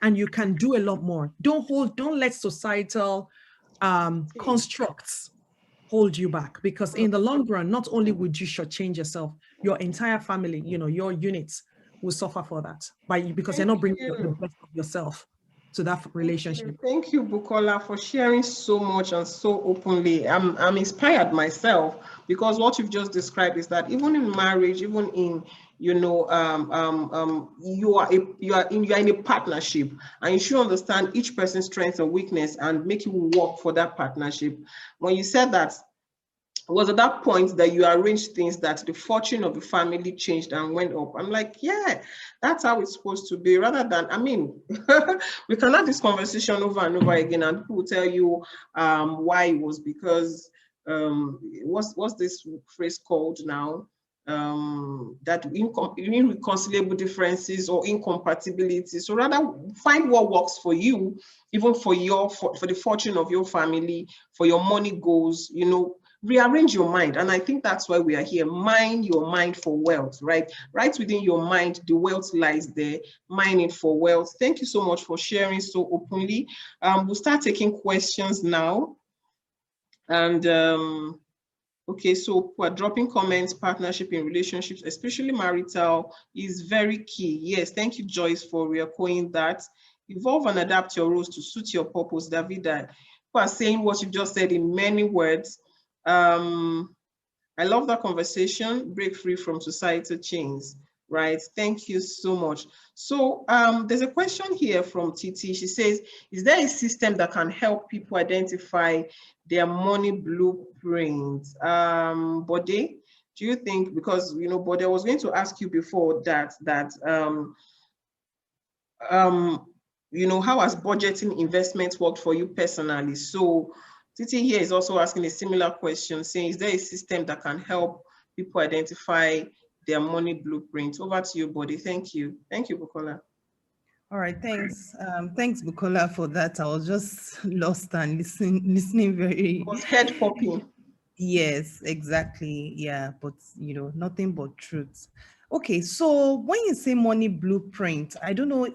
Speaker 2: and you can do a lot more. Don't let societal constructs hold you back, because in the long run, not only would you shortchange yourself, your entire family, your units will suffer for that because you're not bringing the best of yourself to that relationship.
Speaker 1: Thank you, Bukola, for sharing so much and so openly. I'm inspired myself, because what you've just described is that even in marriage, even in you are in a partnership, and you should understand each person's strengths and weakness and make it work for that partnership. When you said that, was at that point that you arranged things that the fortune of the family changed and went up. I'm like, yeah, that's how it's supposed to be, rather than, we can have this conversation over and over again, and people will tell you why it was because, what's this phrase called now? That irreconcilable differences or incompatibility. So rather find what works for you, even for the fortune of your family, for your money goals, rearrange your mind. And I think that's why we are here. Mine your mind for wealth, right? Right within your mind, the wealth lies there. Mine it for wealth. Thank you so much for sharing so openly. We'll start taking questions now. And okay, so we're dropping comments. Partnership in relationships, especially marital, is very key. Yes, thank you, Joyce, for re-echoing that. Evolve and adapt your roles to suit your purpose. Davida, who are saying what you just said in many words. I love that conversation. Break free from societal chains, right? Thank you so much. So there's a question here from Titi. She says, is there a system that can help people identify their money blueprint? Bode, do you think, because Bode, I was going to ask you before that how has budgeting investments worked for you personally? So Titi here is also asking a similar question, saying, is there a system that can help people identify their money blueprint? Over to you, Bode. Thank you. Thank you, Bukola.
Speaker 4: All right, thanks. Thanks, Bukola, for that. I was just lost and listening very...
Speaker 1: It was head popping.
Speaker 4: Yes, exactly. Yeah, but nothing but truth. Okay, so when you say money blueprint, I don't know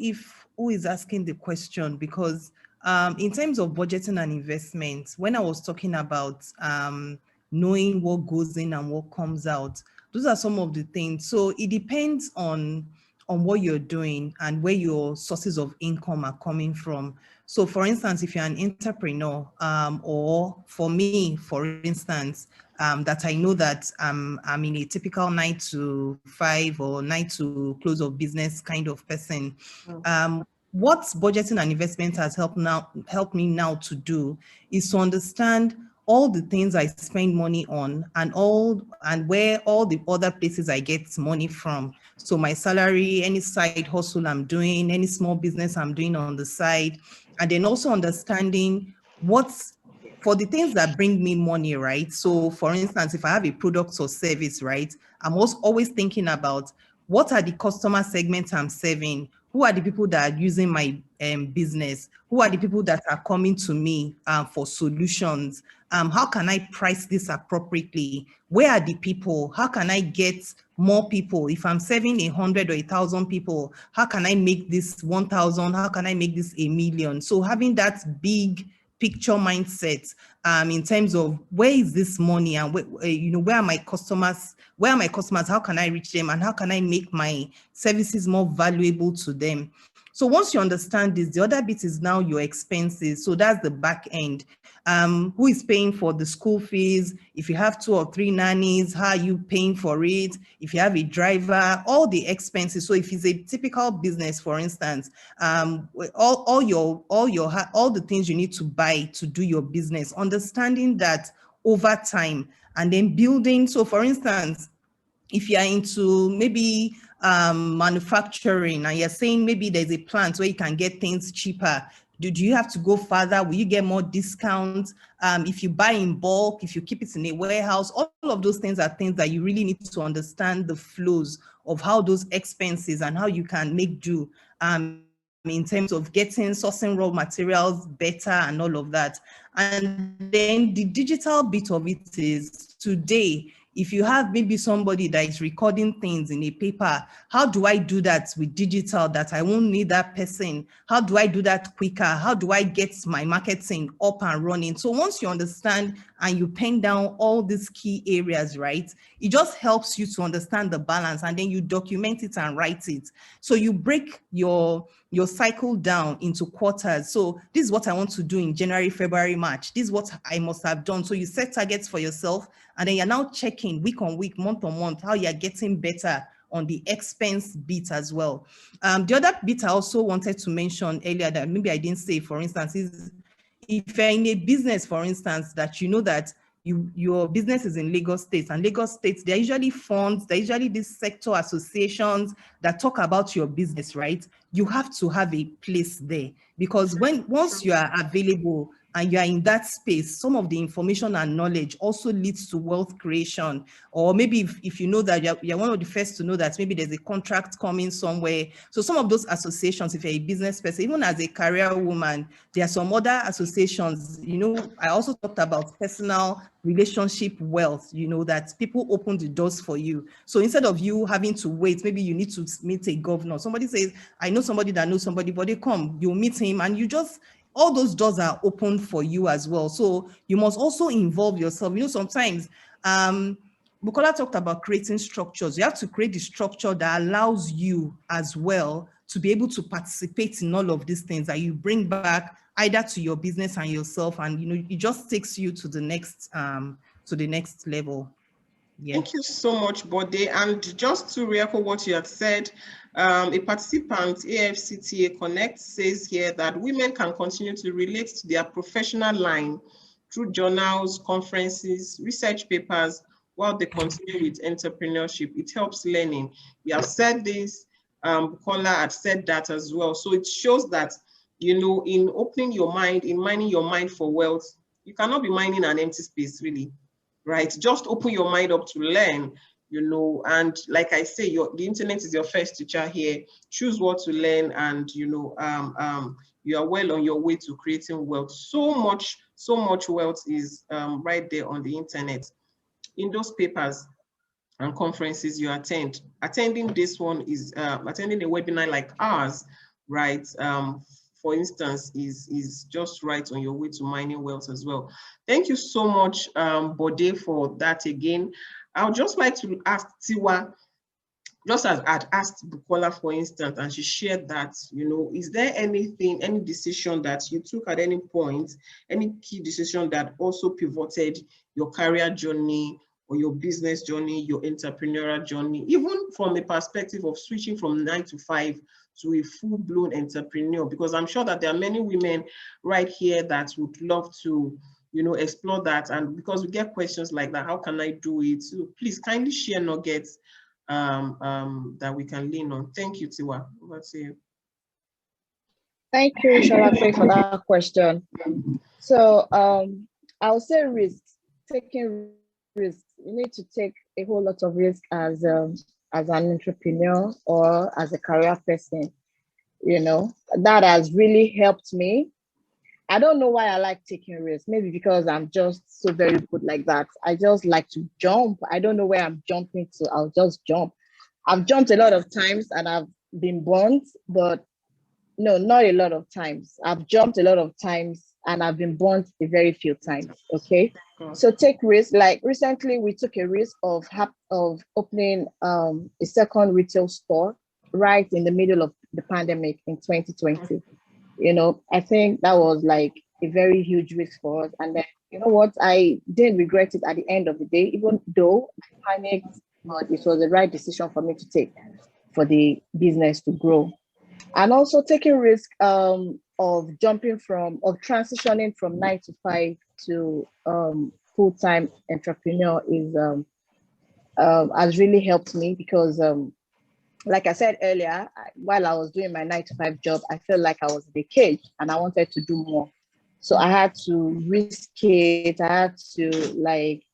Speaker 4: who is asking the question, because in terms of budgeting and investments, when I was talking about knowing what goes in and what comes out, those are some of the things. So it depends on what you're doing and where your sources of income are coming from. So for instance, if you're an entrepreneur, or for me, for instance, that I know that I'm in a typical 9 to 5 or 9 to close of business kind of person, what budgeting and investment has helped me now to do is to understand all the things I spend money on and where all the other places I get money from. So my salary, any side hustle I'm doing, any small business I'm doing on the side, and then also understanding what's for the things that bring me money, right? So for instance, if I have a product or service, right, I'm also always thinking about what are the customer segments I'm serving? Who are the people that are using my business? Who are the people that are coming to me for solutions? How can I price this appropriately? Where are the people? How can I get more people. If I'm serving 100 or 1,000 people, how can I make this 1,000? How can I make this 1,000,000? So having that big picture mindset in terms of where is this money, and where are my customers? Where are my customers? How can I reach them, and how can I make my services more valuable to them? So once you understand this, the other bit is now your expenses. So that's the back end. Who is paying for the school fees? If you have 2 or 3 nannies, how are you paying for it? If you have a driver, all the expenses. So if it's a typical business, for instance, all the things you need to buy to do your business, understanding that over time, and then building. So for instance, if you're into maybe manufacturing, and you're saying maybe there's a plant where you can get things cheaper, do you have to go further? Will you get more discounts? If you buy in bulk, if you keep it in a warehouse, all of those things are things that you really need to understand the flows of how those expenses and how you can make do in terms of sourcing raw materials better and all of that. And then the digital bit of it is today, if you have maybe somebody that is recording things in a paper, how do I do that with digital that I won't need that person? How do I do that quicker? How do I get my marketing up and running? So once you understand and you pen down all these key areas, right, it just helps you to understand the balance, and then you document it and write it. So you break your cycle down into quarters. So this is what I want to do in January, February, March. This is what I must have done. So you set targets for yourself, and then you're now checking week on week, month on month, how you're getting better on the expense bit as well. The other bit I also wanted to mention earlier that maybe I didn't say, for instance, is if you're in a business, for instance, that you know that your business is in Lagos State, and Lagos State, there are usually funds, there are usually these sector associations that talk about your business, right? You have to have a place there, because once you are available and you are in that space, some of the information and knowledge also leads to wealth creation. Or maybe if you know that you're one of the first to know that maybe there's a contract coming somewhere. So some of those associations, if you're a business person, even as a career woman, there are some other associations, I also talked about personal relationship wealth, that people open the doors for you. So instead of you having to wait, maybe you need to meet a governor. Somebody says, I know somebody that knows somebody, but they come, you meet him, and all those doors are open for you as well. So you must also involve yourself. Sometimes Bukola talked about creating structures. You have to create the structure that allows you as well to be able to participate in all of these things that you bring back either to your business and yourself, and it just takes you to the next level.
Speaker 1: Yeah. Thank you so much, Bode. And just to re-echo what you had said, a participant, AFCTA Connect, says here that women can continue to relate to their professional line through journals, conferences, research papers, while they continue with entrepreneurship. It helps learning. We have said this, Bukola had said that as well. So it shows that, in opening your mind, in mining your mind for wealth, you cannot be mining an empty space, really. Right, just open your mind up to learn, and like I say, the internet is your first teacher here. Choose what to learn, and you are well on your way to creating wealth. So much wealth is right there on the internet, in those papers and conferences you attend. Attending this one is attending a webinar like ours, right? For instance, is just right on your way to mining wealth as well. Thank you so much, Bode, for that again. I would just like to ask Tiwa, just as I'd asked Bukola, for instance, and she shared that, is there any decision that you took at any point, any key decision that also pivoted your career journey or your business journey, your entrepreneurial journey, even from the perspective of switching from 9 to 5 to a full-blown entrepreneur? Because I'm sure that there are many women right here that would love to, explore that. And because we get questions like that, how can I do it? So please kindly share nuggets that we can lean on. Thank you, Tiwa. Over to you.
Speaker 3: Thank you, Shalape, for that question. So I'll say risks, taking risks. You need to take a whole lot of risk as an entrepreneur or as a career person. That has really helped me. I don't know why I like taking risks. Maybe because I'm just so very good like that. I just like to jump. I don't know where I'm jumping to. I'll just jump. I've jumped a lot of times and I've been burnt, but no, not a lot of times. I've jumped a lot of times and I've been burnt a very few times. Okay. So take risks. Like recently we took a risk of opening a second retail store right in the middle of the pandemic in 2020. You know, I think that was like a very huge risk for us. And then, you know what, I didn't regret it at the end of the day, even though I panicked, but it was the right decision for me to take for the business to grow. And also taking risk of transitioning from 9 to 5 to full-time entrepreneur is has really helped me because like I said earlier, while I was doing my 9 to 5 job, I felt like I was in a cage and I wanted to do more. So I had to risk it. I had to like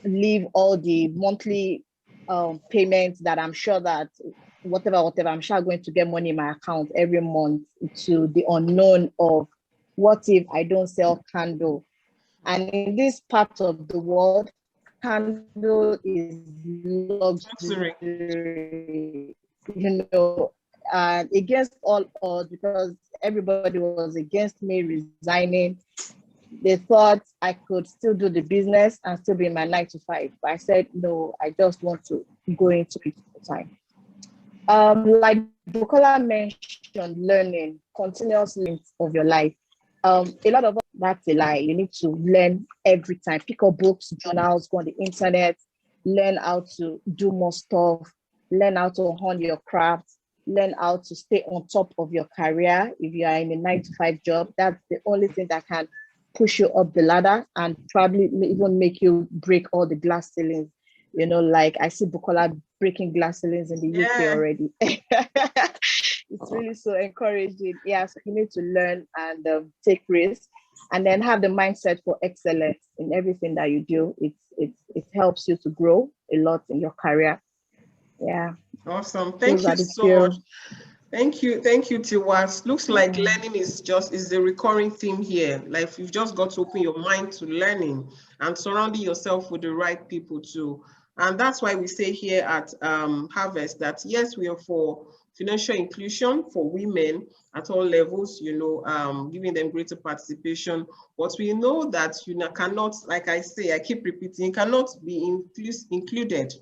Speaker 3: leave all the monthly payments that I'm sure that whatever, I'm sure I'm going to get money in my account every month to the unknown of what if I don't sell candle. And in this part of the world, candle is luxury, you know, against all odds, because everybody was against me resigning. They thought I could still do the business and still be in my 9 to 5. But I said, no, I just want to go into it full time. Like Bukola mentioned, learning, continuous learning of your life. A lot of that's a lie. You need to learn every time. Pick up books, journals, go on the internet, learn how to do more stuff, learn how to hone your craft, learn how to stay on top of your career. If you are in a 9 to 5 job, that's the only thing that can push you up the ladder and probably even make you break all the glass ceilings. You know, like I see Bukola breaking glass ceilings in the UK already. It's really so encouraging. Yeah, so you need to learn and take risks, and then have the mindset for excellence in everything that you do. It helps you to grow a lot in your career. Yeah.
Speaker 1: Awesome. Thank you so much. Thank you, Tiwa. Looks like learning is the recurring theme here. Like you've just got to open your mind to learning and surrounding yourself with the right people too. And that's why we say here at HerVest that yes, we are for financial inclusion for women at all levels, you know, giving them greater participation. But we know that you cannot, like I say, I keep repeating, you cannot be included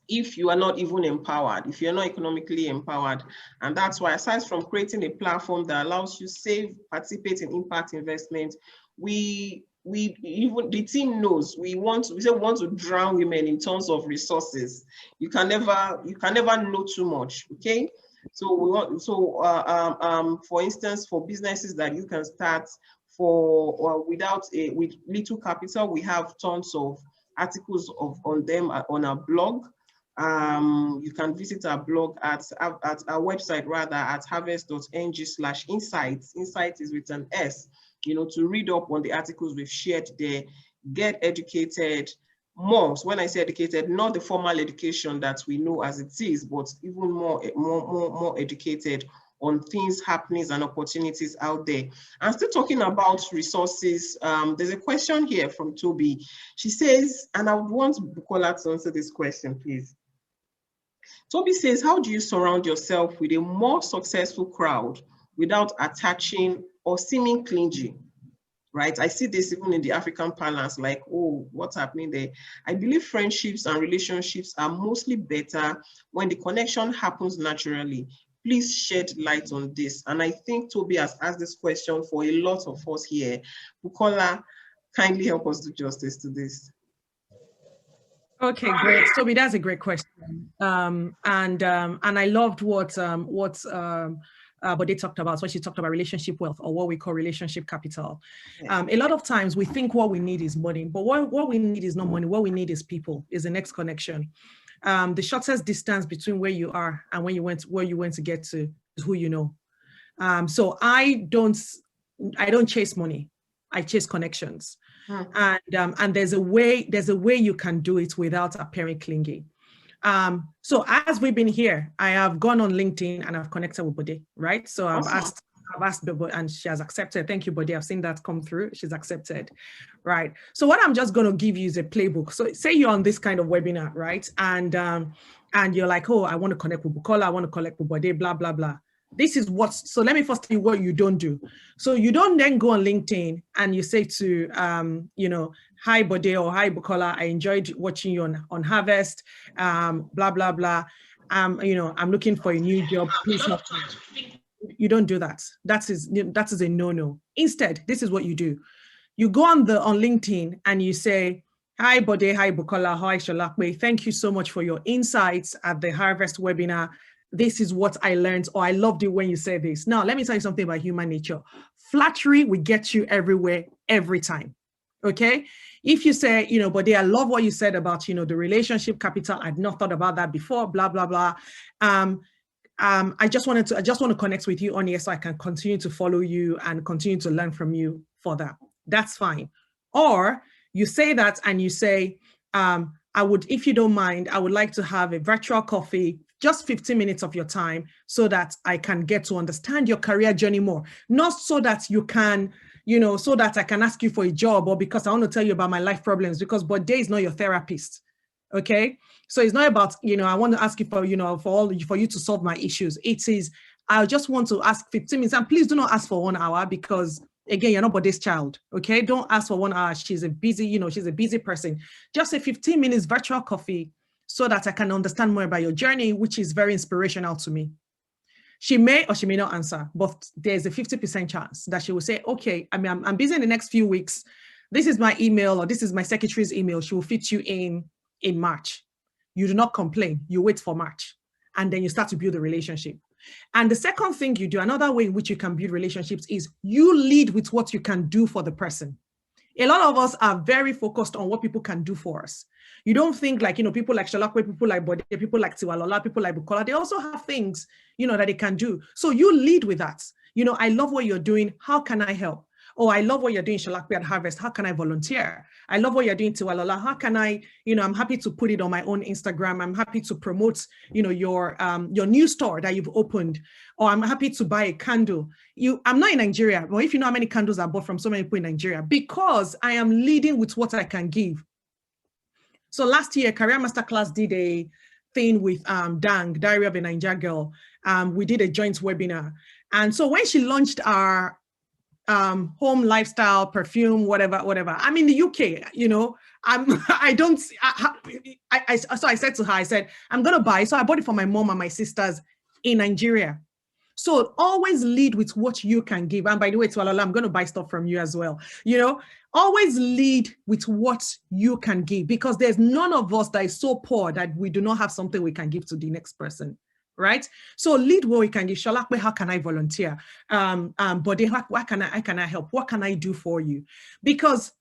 Speaker 1: if you are not even empowered, if you're not economically empowered. And that's why, aside from creating a platform that allows you save, participate in impact investment, we even the team knows we want to drown women in terms of resources. You can never know too much. Okay, so we want for instance, for businesses that you can start with little capital, we have tons of articles on them on our blog. You can visit our blog at our website rather at hervest.ng/insights. Insight is with an S, you know, to read up on the articles we've shared there, get educated more. So when I say educated, not the formal education that we know as it is, but even more educated on things, happenings, and opportunities out there. And still talking about resources, there's a question here from Toby. She says, and I would want Bukola to answer this question, please. Toby says, how do you surround yourself with a more successful crowd without attaching or seeming clingy? Right? I see this even in the African parlance, like, oh, what's happening there? I believe friendships and relationships are mostly better when the connection happens naturally. Please shed light on this. And I think Toby has asked this question for a lot of us here. Bukola, kindly help us do justice to this.
Speaker 2: Okay, great. Toby, that's a great question. And I loved what Bode talked about when she talked about relationship wealth, or what we call relationship capital. Yeah. A lot of times we think what we need is money, but what we need is not money. What we need is people, is the next connection. The shortest distance between where you are and where you went to get to is who you know. So I don't chase money. I chase connections. And there's a way you can do it without appearing clingy. So as we've been here, I have gone on LinkedIn and I've connected with Bode, right? So I've asked I've asked, and she has accepted. Thank you, Bode. I've seen that come through. She's accepted, right? So what I'm just going to give you is a playbook. So say you're on this kind of webinar, right? And you're like, oh, I want to connect with Bukola, I want to connect with Bode, blah, blah, blah. This is what, so let me first tell you what you don't do. So you don't then go on LinkedIn and you say to, you know, hi, Bode, or hi, Bukola, I enjoyed watching you on HerVest, blah, blah, blah. You know, I'm looking for a new job, please help me. You don't do that. That is a no-no. Instead, this is what you do. You go on LinkedIn and you say, hi, Bode, hi, Bukola, hi, Sholakwe. Thank you so much for your insights at the HerVest webinar. This is what I learned, or I loved it when you said this. Now, let me tell you something about human nature. Flattery will get you everywhere, every time. Okay? If you say, you know, Bode, I love what you said about, you know, the relationship capital. I'd not thought about that before, blah, blah, blah. I just want to connect with you on here so I can continue to follow you and continue to learn from you for that. That's fine. Or you say that and you say, I would, if you don't mind, I would like to have a virtual coffee, just 15 minutes of your time so that I can get to understand your career journey more. Not so that you can, you know, so that I can ask you for a job or because I want to tell you about my life problems, because Bode is not your therapist. Okay. So it's not about, you know, I want to ask you for, you know, for you to solve my issues. It is, I just want to ask 15 minutes, and please do not ask for 1 hour because again, you're not Bode's child. Okay. Don't ask for 1 hour. She's a busy, you know, she's a busy person. Just a 15 minutes virtual coffee so that I can understand more about your journey, which is very inspirational to me. She may or she may not answer, but there's a 50% chance that she will say, okay, I mean, I'm busy in the next few weeks. This is my email, or this is my secretary's email. She will fit you in March. You do not complain. You wait for March, and then you start to build a relationship. And the second thing you do, another way in which you can build relationships, is you lead with what you can do for the person. A lot of us are very focused on what people can do for us. You don't think like, you know, people like Sholakwe, people like Bode, people like Tiwalola, people like Bukola, they also have things, you know, that they can do. So you lead with that. You know, I love what you're doing. How can I help? Oh, I love what you're doing, Sholakwe at HerVest. How can I volunteer? I love what you're doing, Tiwalola. How can I, you know, I'm happy to put it on my own Instagram. I'm happy to promote, you know, your new store that you've opened, or I'm happy to buy a candle. I'm not in Nigeria, but if you know how many candles I bought from so many people in Nigeria, because I am leading with what I can give. So last year, Career Masterclass did a thing with Dang, Diary of a Niger Girl. We did a joint webinar. And so when she launched our home lifestyle perfume, whatever, I'm in the UK, you know, so I said to her, I said, I'm going to buy. So I bought it for my mom and my sisters in Nigeria. So always lead with what you can give. And by the way, Tiwalola, I'm going to buy stuff from you as well. You know, always lead with what you can give, because there's none of us that is so poor that we do not have something we can give to the next person. Right? So lead what we can give. Sholakwe, how can I volunteer? Bode, what can I help? What can I do for you? Because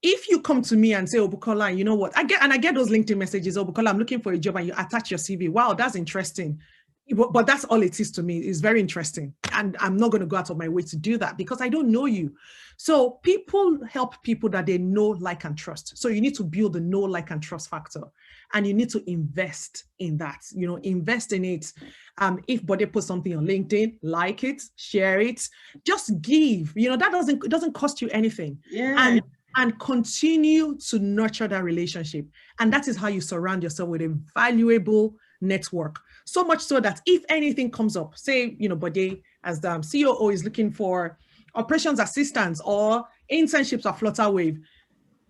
Speaker 2: if you come to me and say, oh, Bukola, you know what? I get those LinkedIn messages, oh, Bukola, I'm looking for a job, and you attach your CV. Wow, that's interesting. But that's all it is to me. It's very interesting. And I'm not going to go out of my way to do that because I don't know you. So people help people that they know, like, and trust. So you need to build the know, like, and trust factor. And you need to invest in that, you know, invest in it. If Bode puts something on LinkedIn, like it, share it, just give, you know, that it doesn't cost you anything. Yeah. And continue to nurture that relationship. And that is how you surround yourself with a valuable network. So much so that if anything comes up, say, you know, Bode as the COO is looking for operations assistants or internships at Flutterwave,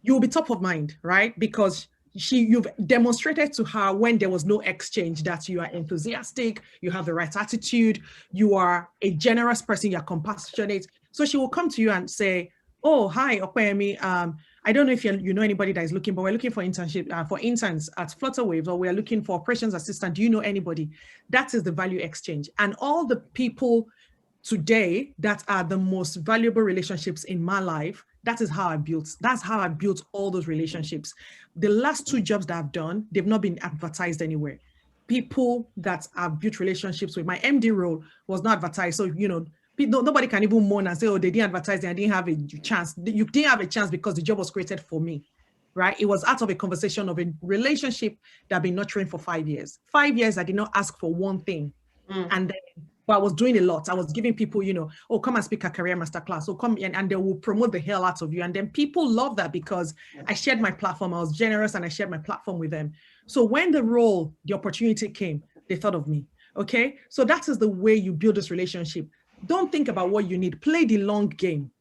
Speaker 2: you will be top of mind, right? Because you've demonstrated to her when there was no exchange that you are enthusiastic, you have the right attitude, you are a generous person, you're compassionate. So she will come to you and say, oh, hi, Opeyemi. I don't know if you know anybody that is looking, but we're looking for internship for interns at Flutterwave, or we're looking for operations assistant. Do you know anybody? That is the value exchange. And all the people today that are the most valuable relationships in my life, that's how I built all those relationships. The last 2 jobs that I've done, they've not been advertised anywhere. People that I've built relationships with, my MD role was not advertised. So, you know, nobody can even moan and say, oh, they didn't advertise, I didn't have a chance. You didn't have a chance because the job was created for me, right? It was out of a conversation of a relationship that I've been nurturing for 5 years. 5 years, I did not ask for one thing. And then But I was doing a lot. I was giving people, you know, oh, come and speak at Career Masterclass. Oh, come and they will promote the hell out of you. And then people love that because I shared my platform. I was generous and I shared my platform with them. So when the opportunity came, they thought of me. Okay. So that is the way you build this relationship. Don't think about what you need. Play the long game.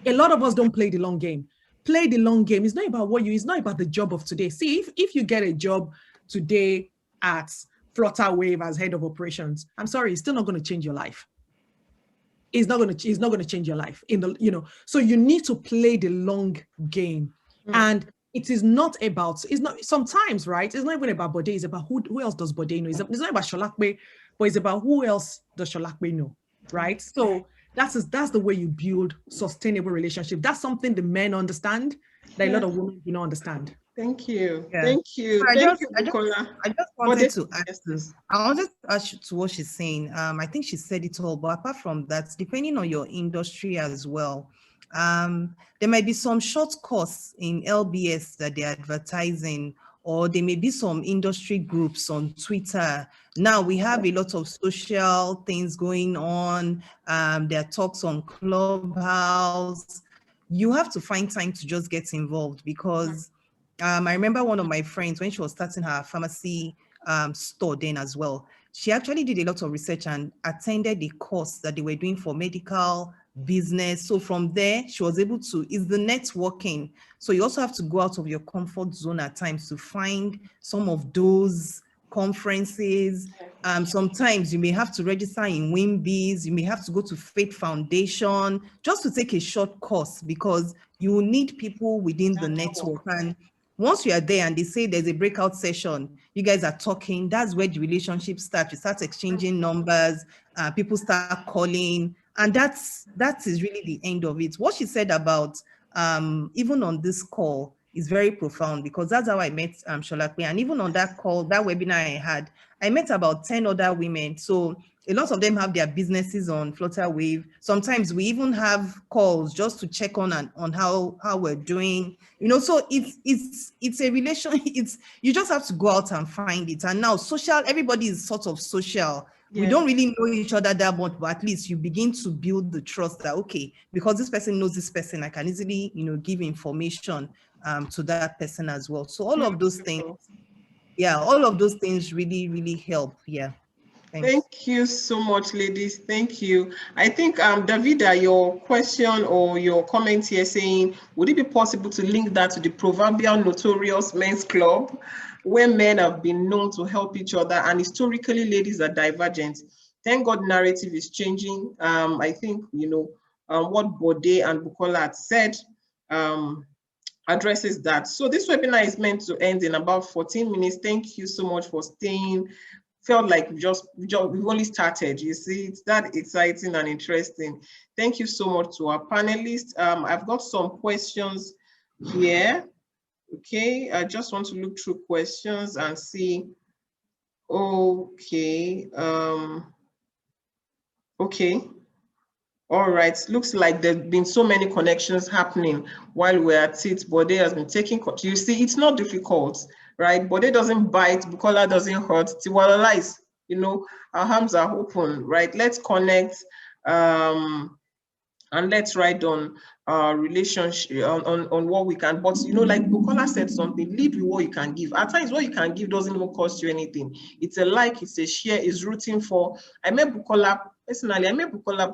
Speaker 2: A lot of us don't play the long game. Play the long game. It's not about it's not about the job of today. See, if you get a job today at Flutterwave as head of operations, I'm sorry, it's still not going to change your life. It's not going to change your life so you need to play the long game. And it's not sometimes, right? It's not even about Bode, it's about who else does Bode know. It's not about Sholakwe, but it's about who else does Sholakwe know, right? So that's the way you build sustainable relationship. That's something the men understand that a lot of women do not understand.
Speaker 1: Thank you.
Speaker 4: Yeah.
Speaker 1: Thank you.
Speaker 4: So
Speaker 1: I just wanted to add this.
Speaker 4: I wanted to add to what she's saying. I think she said it all, but apart from that, depending on your industry as well, there might be some short course in LBS that they're advertising, or there may be some industry groups on Twitter. Now we have a lot of social things going on. There are talks on Clubhouse. You have to find time to just get involved because I remember one of my friends when she was starting her pharmacy store then as well. She actually did a lot of research and attended the course that they were doing for medical business. So from there, she was able to, it's the networking. So you also have to go out of your comfort zone at times to find some of those conferences. Sometimes you may have to register in WIMBIS, you may have to go to Faith Foundation just to take a short course because you will need people within the network. And once you are there and they say there's a breakout session, you guys are talking, that's where the relationship starts. You start exchanging numbers, people start calling, and that is really the end of it. What she said about even on this call is very profound because that's how I met Sholakwe. And even on that call, that webinar I had, I met about 10 other women. So a lot of them have their businesses on Flutterwave. Sometimes we even have calls just to check on how we're doing. So it's a relation. You just have to go out and find it. And now everybody is sort of social. Yeah. We don't really know each other that much, but at least you begin to build the trust that, okay, because this person knows this person, I can easily, give information to that person as well. So all of those things, all of those things really, really help. Yeah. Thanks.
Speaker 1: Thank you so much, ladies. Thank you. I think, Davida, your question or your comment here saying, would it be possible to link that to the proverbial notorious men's club, where men have been known to help each other and historically ladies are divergent? Thank God narrative is changing. I think, what Bode and Bukola had said addresses that. So this webinar is meant to end in about 14 minutes. Thank you so much for staying. Felt like we've only started. You see, it's that exciting and interesting. Thank you so much to our panelists. I've got some questions here. Okay, I just want to look through questions and see. Okay. Okay. All right. Looks like there's been so many connections happening while we're at it. Bode has been taking. You see, it's not difficult. Right, Bode doesn't bite, Bukola doesn't hurt. Tiwalola is, our arms are open, right? Let's connect and let's write on relationship, on what we can. But, like Bukola said something, lead with what you can give. At times, what you can give doesn't even cost you anything. It's a like, it's a share, it's rooting for. I met Bukola, personally, Bukola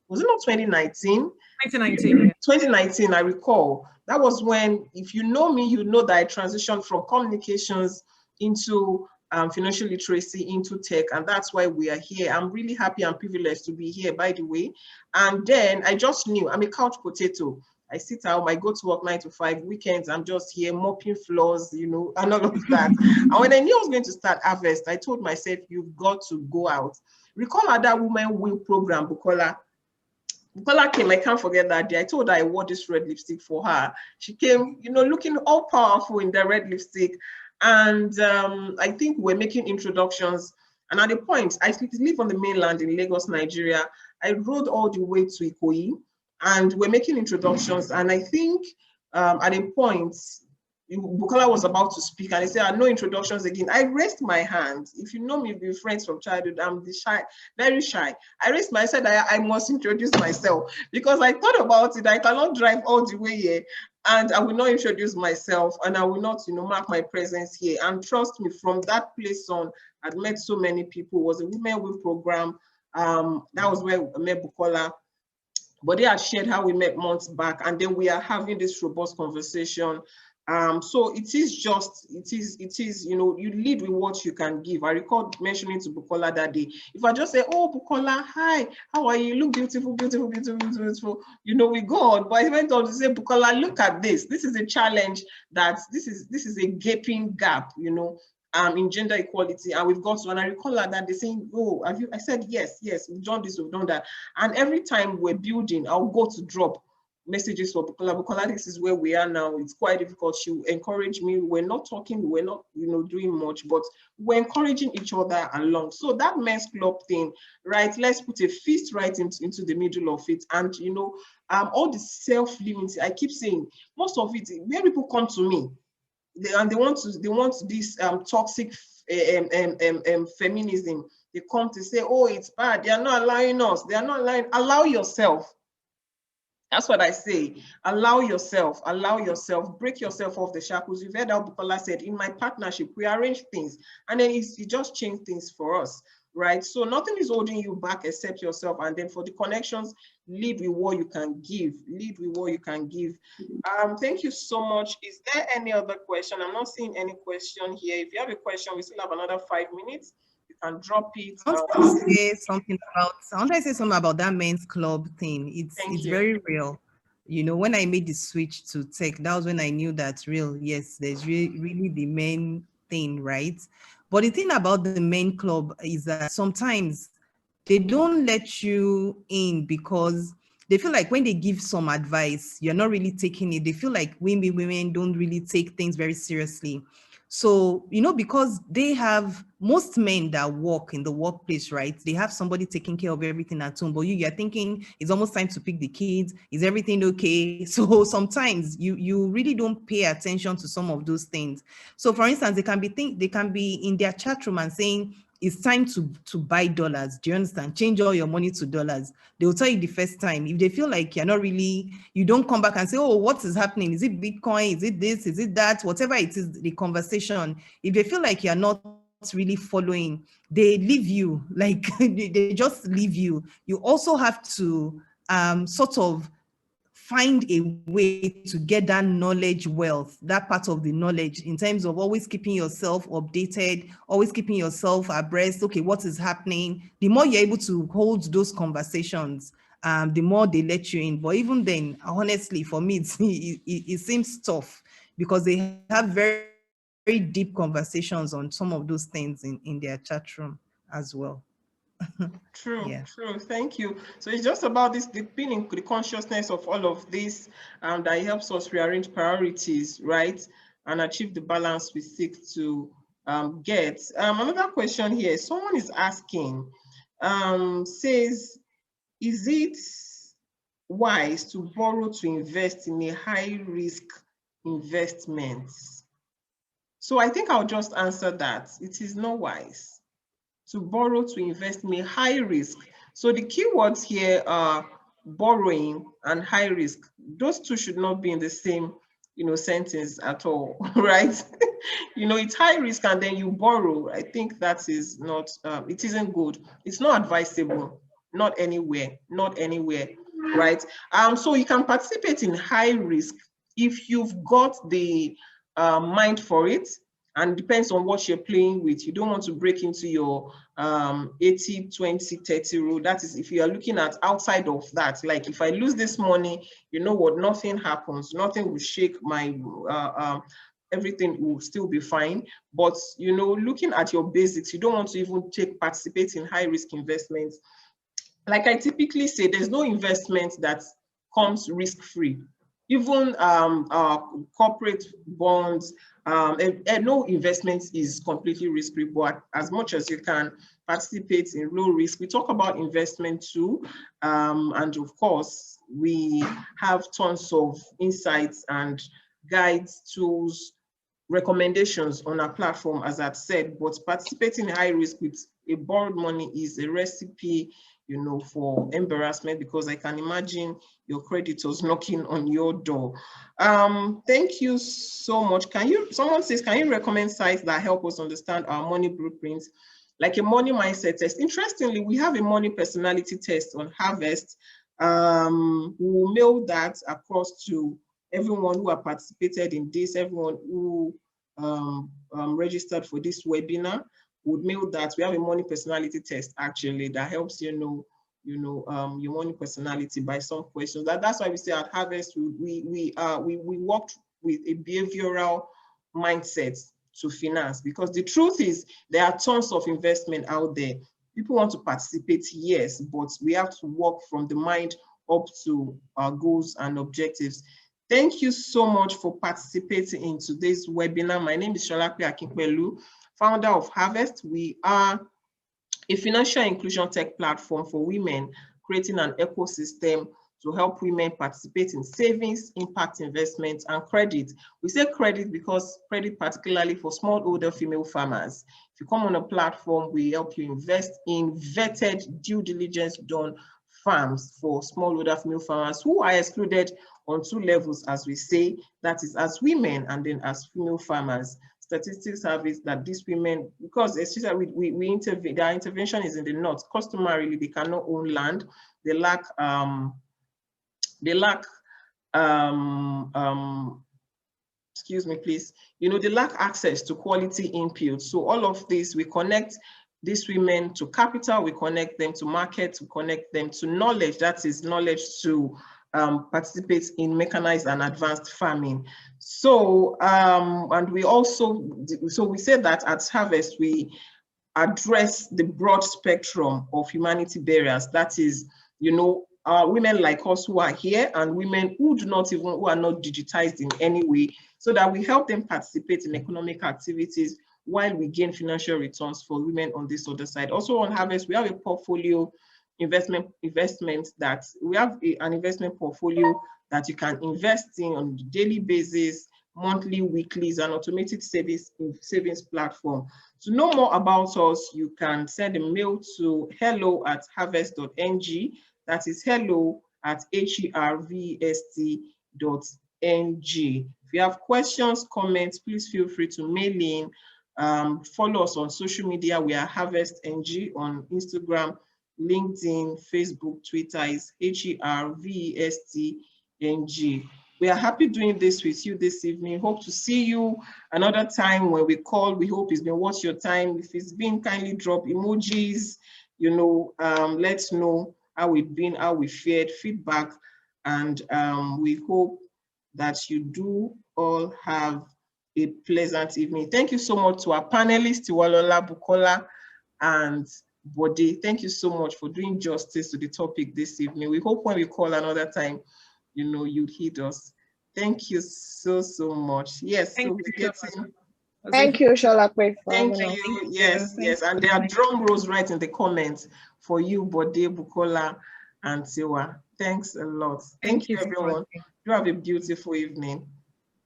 Speaker 1: 2019? 2019, I recall. That was when, if you know me, you know that I transitioned from communications into financial literacy, into tech, and that's why we are here. I'm really happy and privileged to be here, by the way. And then I just knew, I'm a couch potato. I sit out, I go to work 9 to 5, weekends, I'm just here mopping floors, and all of that. And when I knew I was going to start HerVest, I told myself, you've got to go out. Recall that Women Will program, Bukola came, I can't forget that day. I told her I wore this red lipstick for her. She came, looking all powerful in the red lipstick. And I think we're making introductions. And at the point, I live on the mainland in Lagos, Nigeria. I rode all the way to Ikoyi and we're making introductions. And I think at a point, Bukola was about to speak and he said, no introductions again. I raised my hand. If you know me, we've been friends from childhood, I'm shy, very shy. I raised my hand, I must introduce myself because I thought about it. I cannot drive all the way here and I will not introduce myself and I will not, mark my presence here. And trust me, from that place on, I'd met so many people. It was a Women With program. That was where I met Bukola. But they had shared how we met months back, and then we are having this robust conversation. So it is, you lead with what you can give. I recall mentioning to Bukola that day, if I just say, oh, Bukola, hi, how are you? You look beautiful, beautiful, beautiful, beautiful. We go on. But I went on to say, Bukola, look at this. This is a challenge this is a gaping gap, in gender equality, and we've got to, and I recall that they saying, oh, have you? I said, yes, we've done this, we've done that. And every time we're building, I'll go to drop messages for Bukola. Bukola, this is where we are now. It's quite difficult. She will encourage me. We're not talking, we're not, doing much, but we're encouraging each other along. So that men's club thing, right? Let's put a fist right into the middle of it. And, all the self-limiting, I keep saying, most of it, where people come to me, they want this toxic feminism. They come to say, oh, it's bad. They are not allowing us. They are not allowing. Allow yourself. That's what I say. Allow yourself. Allow yourself. Break yourself off the shackles. You've heard how Bukola said, in my partnership, we arrange things, and then it just changed things for us, right? So nothing is holding you back except yourself. And then for the connections, lead with what you can give. Lead with what you can give. Thank you so much. Is there any other question? I'm not seeing any question here. If you have a question, we still have another 5 minutes. You can drop it.
Speaker 4: I want to say something about that men's club thing. It's very real. When I made the switch to tech, that was when I knew that yes, there's really the main thing, right? But the thing about the men club is that sometimes they don't let you in because they feel like when they give some advice, you're not really taking it. They feel like women don't really take things very seriously. So, because they have most men that work in the workplace, right? They have somebody taking care of everything at home, but you're thinking it's almost time to pick the kids. Is everything okay? So sometimes you really don't pay attention to some of those things. So for instance, they can be in their chat room and saying, it's time to buy dollars. Do you understand? Change all your money to dollars. They will tell you the first time. If they feel like you're not really, you don't come back and say, oh, what is happening? Is it Bitcoin? Is it this? Is it that? Whatever it is, the conversation. If they feel like you're not really following, they leave you. Like they just leave you. You also have to sort of find a way to get that knowledge wealth, that part of the knowledge, in terms of always keeping yourself updated, always keeping yourself abreast. Okay, what is happening? The more you're able to hold those conversations, the more they let you in. But even then, honestly, for me, it seems tough because they have very, very deep conversations on some of those things in their chat room as well.
Speaker 1: True,
Speaker 4: yeah.
Speaker 1: True. Thank you. So it's just about this deepening the consciousness of all of this that helps us rearrange priorities, right? And achieve the balance we seek to get. Another question here, someone is asking, says, is it wise to borrow to invest in a high risk investment? So I think I'll just answer that. It is not wise to borrow to invest in a high risk. So the keywords here are borrowing and high risk. Those two should not be in the same, sentence at all, right? It's high risk and then you borrow. I think that is not, it isn't good. It's not advisable, not anywhere, right? So you can participate in high risk if you've got the mind for it. And depends on what you're playing with. You don't want to break into your 80, 20, 30 rule. That is, if you are looking at outside of that, like if I lose this money, you know what, nothing happens. Nothing will shake my, everything will still be fine. But, looking at your basics, you don't want to even participate in high risk investments. Like I typically say, there's no investment that comes risk-free. Even corporate bonds, no investment is completely risk-free, but as much as you can participate in low risk. We talk about investment too, and of course, we have tons of insights and guides, tools recommendations on our platform, as I've said, but participating in high risk with a borrowed money is a recipe, you know, for embarrassment, because I can imagine your creditors knocking on your door. Thank you so much. Someone says, can you recommend sites that help us understand our money blueprints, like a money mindset test? Interestingly, we have a money personality test on HerVest. We'll mail that across to everyone who have participated in this, everyone who registered for this webinar would mail that. We have a money personality test actually that helps you know your money personality by some questions. That's why we say at HerVest we worked with a behavioral mindset to finance, because the truth is there are tons of investment out there. People want to participate, yes, but we have to work from the mind up to our goals and objectives. Thank you so much for participating in today's webinar. My name is Sholape Akinpelu, founder of HerVest. We are a financial inclusion tech platform for women, creating an ecosystem to help women participate in savings, impact investments, and credit. We say credit because credit particularly for smallholder female farmers. If you come on a platform, we help you invest in vetted, due diligence done farms for smallholder female farmers who are excluded on two levels, as we say, that is as women and then as female farmers. Statistics have it that these women, because especially we intervene, their intervention is in the north. Customarily, they cannot own land. They lack excuse me, please. You know, they lack access to quality input. So all of this, we connect these women to capital, we connect them to markets, we connect them to knowledge. That is knowledge to participate in mechanized and advanced farming. So, and we also, so we say that at HerVest, we address the broad spectrum of humanity barriers. That is, you know, women like us who are here and women who who are not digitized in any way, so that we help them participate in economic activities while we gain financial returns for women on this other side. Also on HerVest, we have a portfolio investment that we have an investment portfolio that you can invest in on a daily basis, monthly, weeklies, and automated savings platform. To know more about us, you can send a mail to hello@hervest.ng. That is hello@hervest.ng. If you have questions, comments, please feel free to mail in. Follow us on social media. We are HervestNG on Instagram, LinkedIn, Facebook, Twitter is HervestNG. We are happy doing this with you this evening. Hope to see you another time when we call. We hope it's been worth your time. If it's been, kindly drop emojis, you know, let's know how we've been, how we fared, feedback, and we hope that you do all have a pleasant evening. Thank you so much to our panelists, Tiwalola, Bukola, and Bode. Thank you so much for doing justice to the topic this evening. We hope when we call another time, you know, you'd heed us. Thank you so much. Yes, so we're getting.
Speaker 3: Thank you, Sholape.
Speaker 1: Thank you. Yes, yes. And there are drum rolls right in the comments for you, Bode, Bukola, and Tiwa. Thanks a lot. Thank you, everyone. You have a beautiful evening.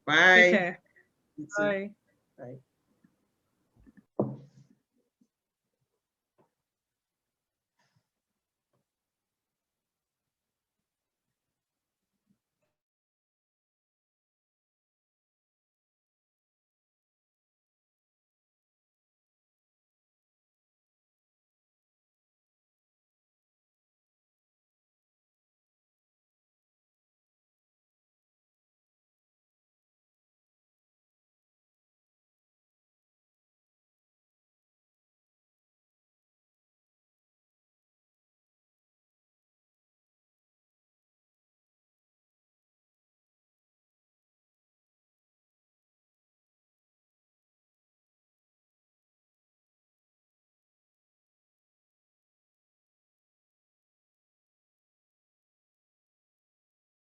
Speaker 1: Bye.
Speaker 2: Take care. Bye.
Speaker 1: Bye.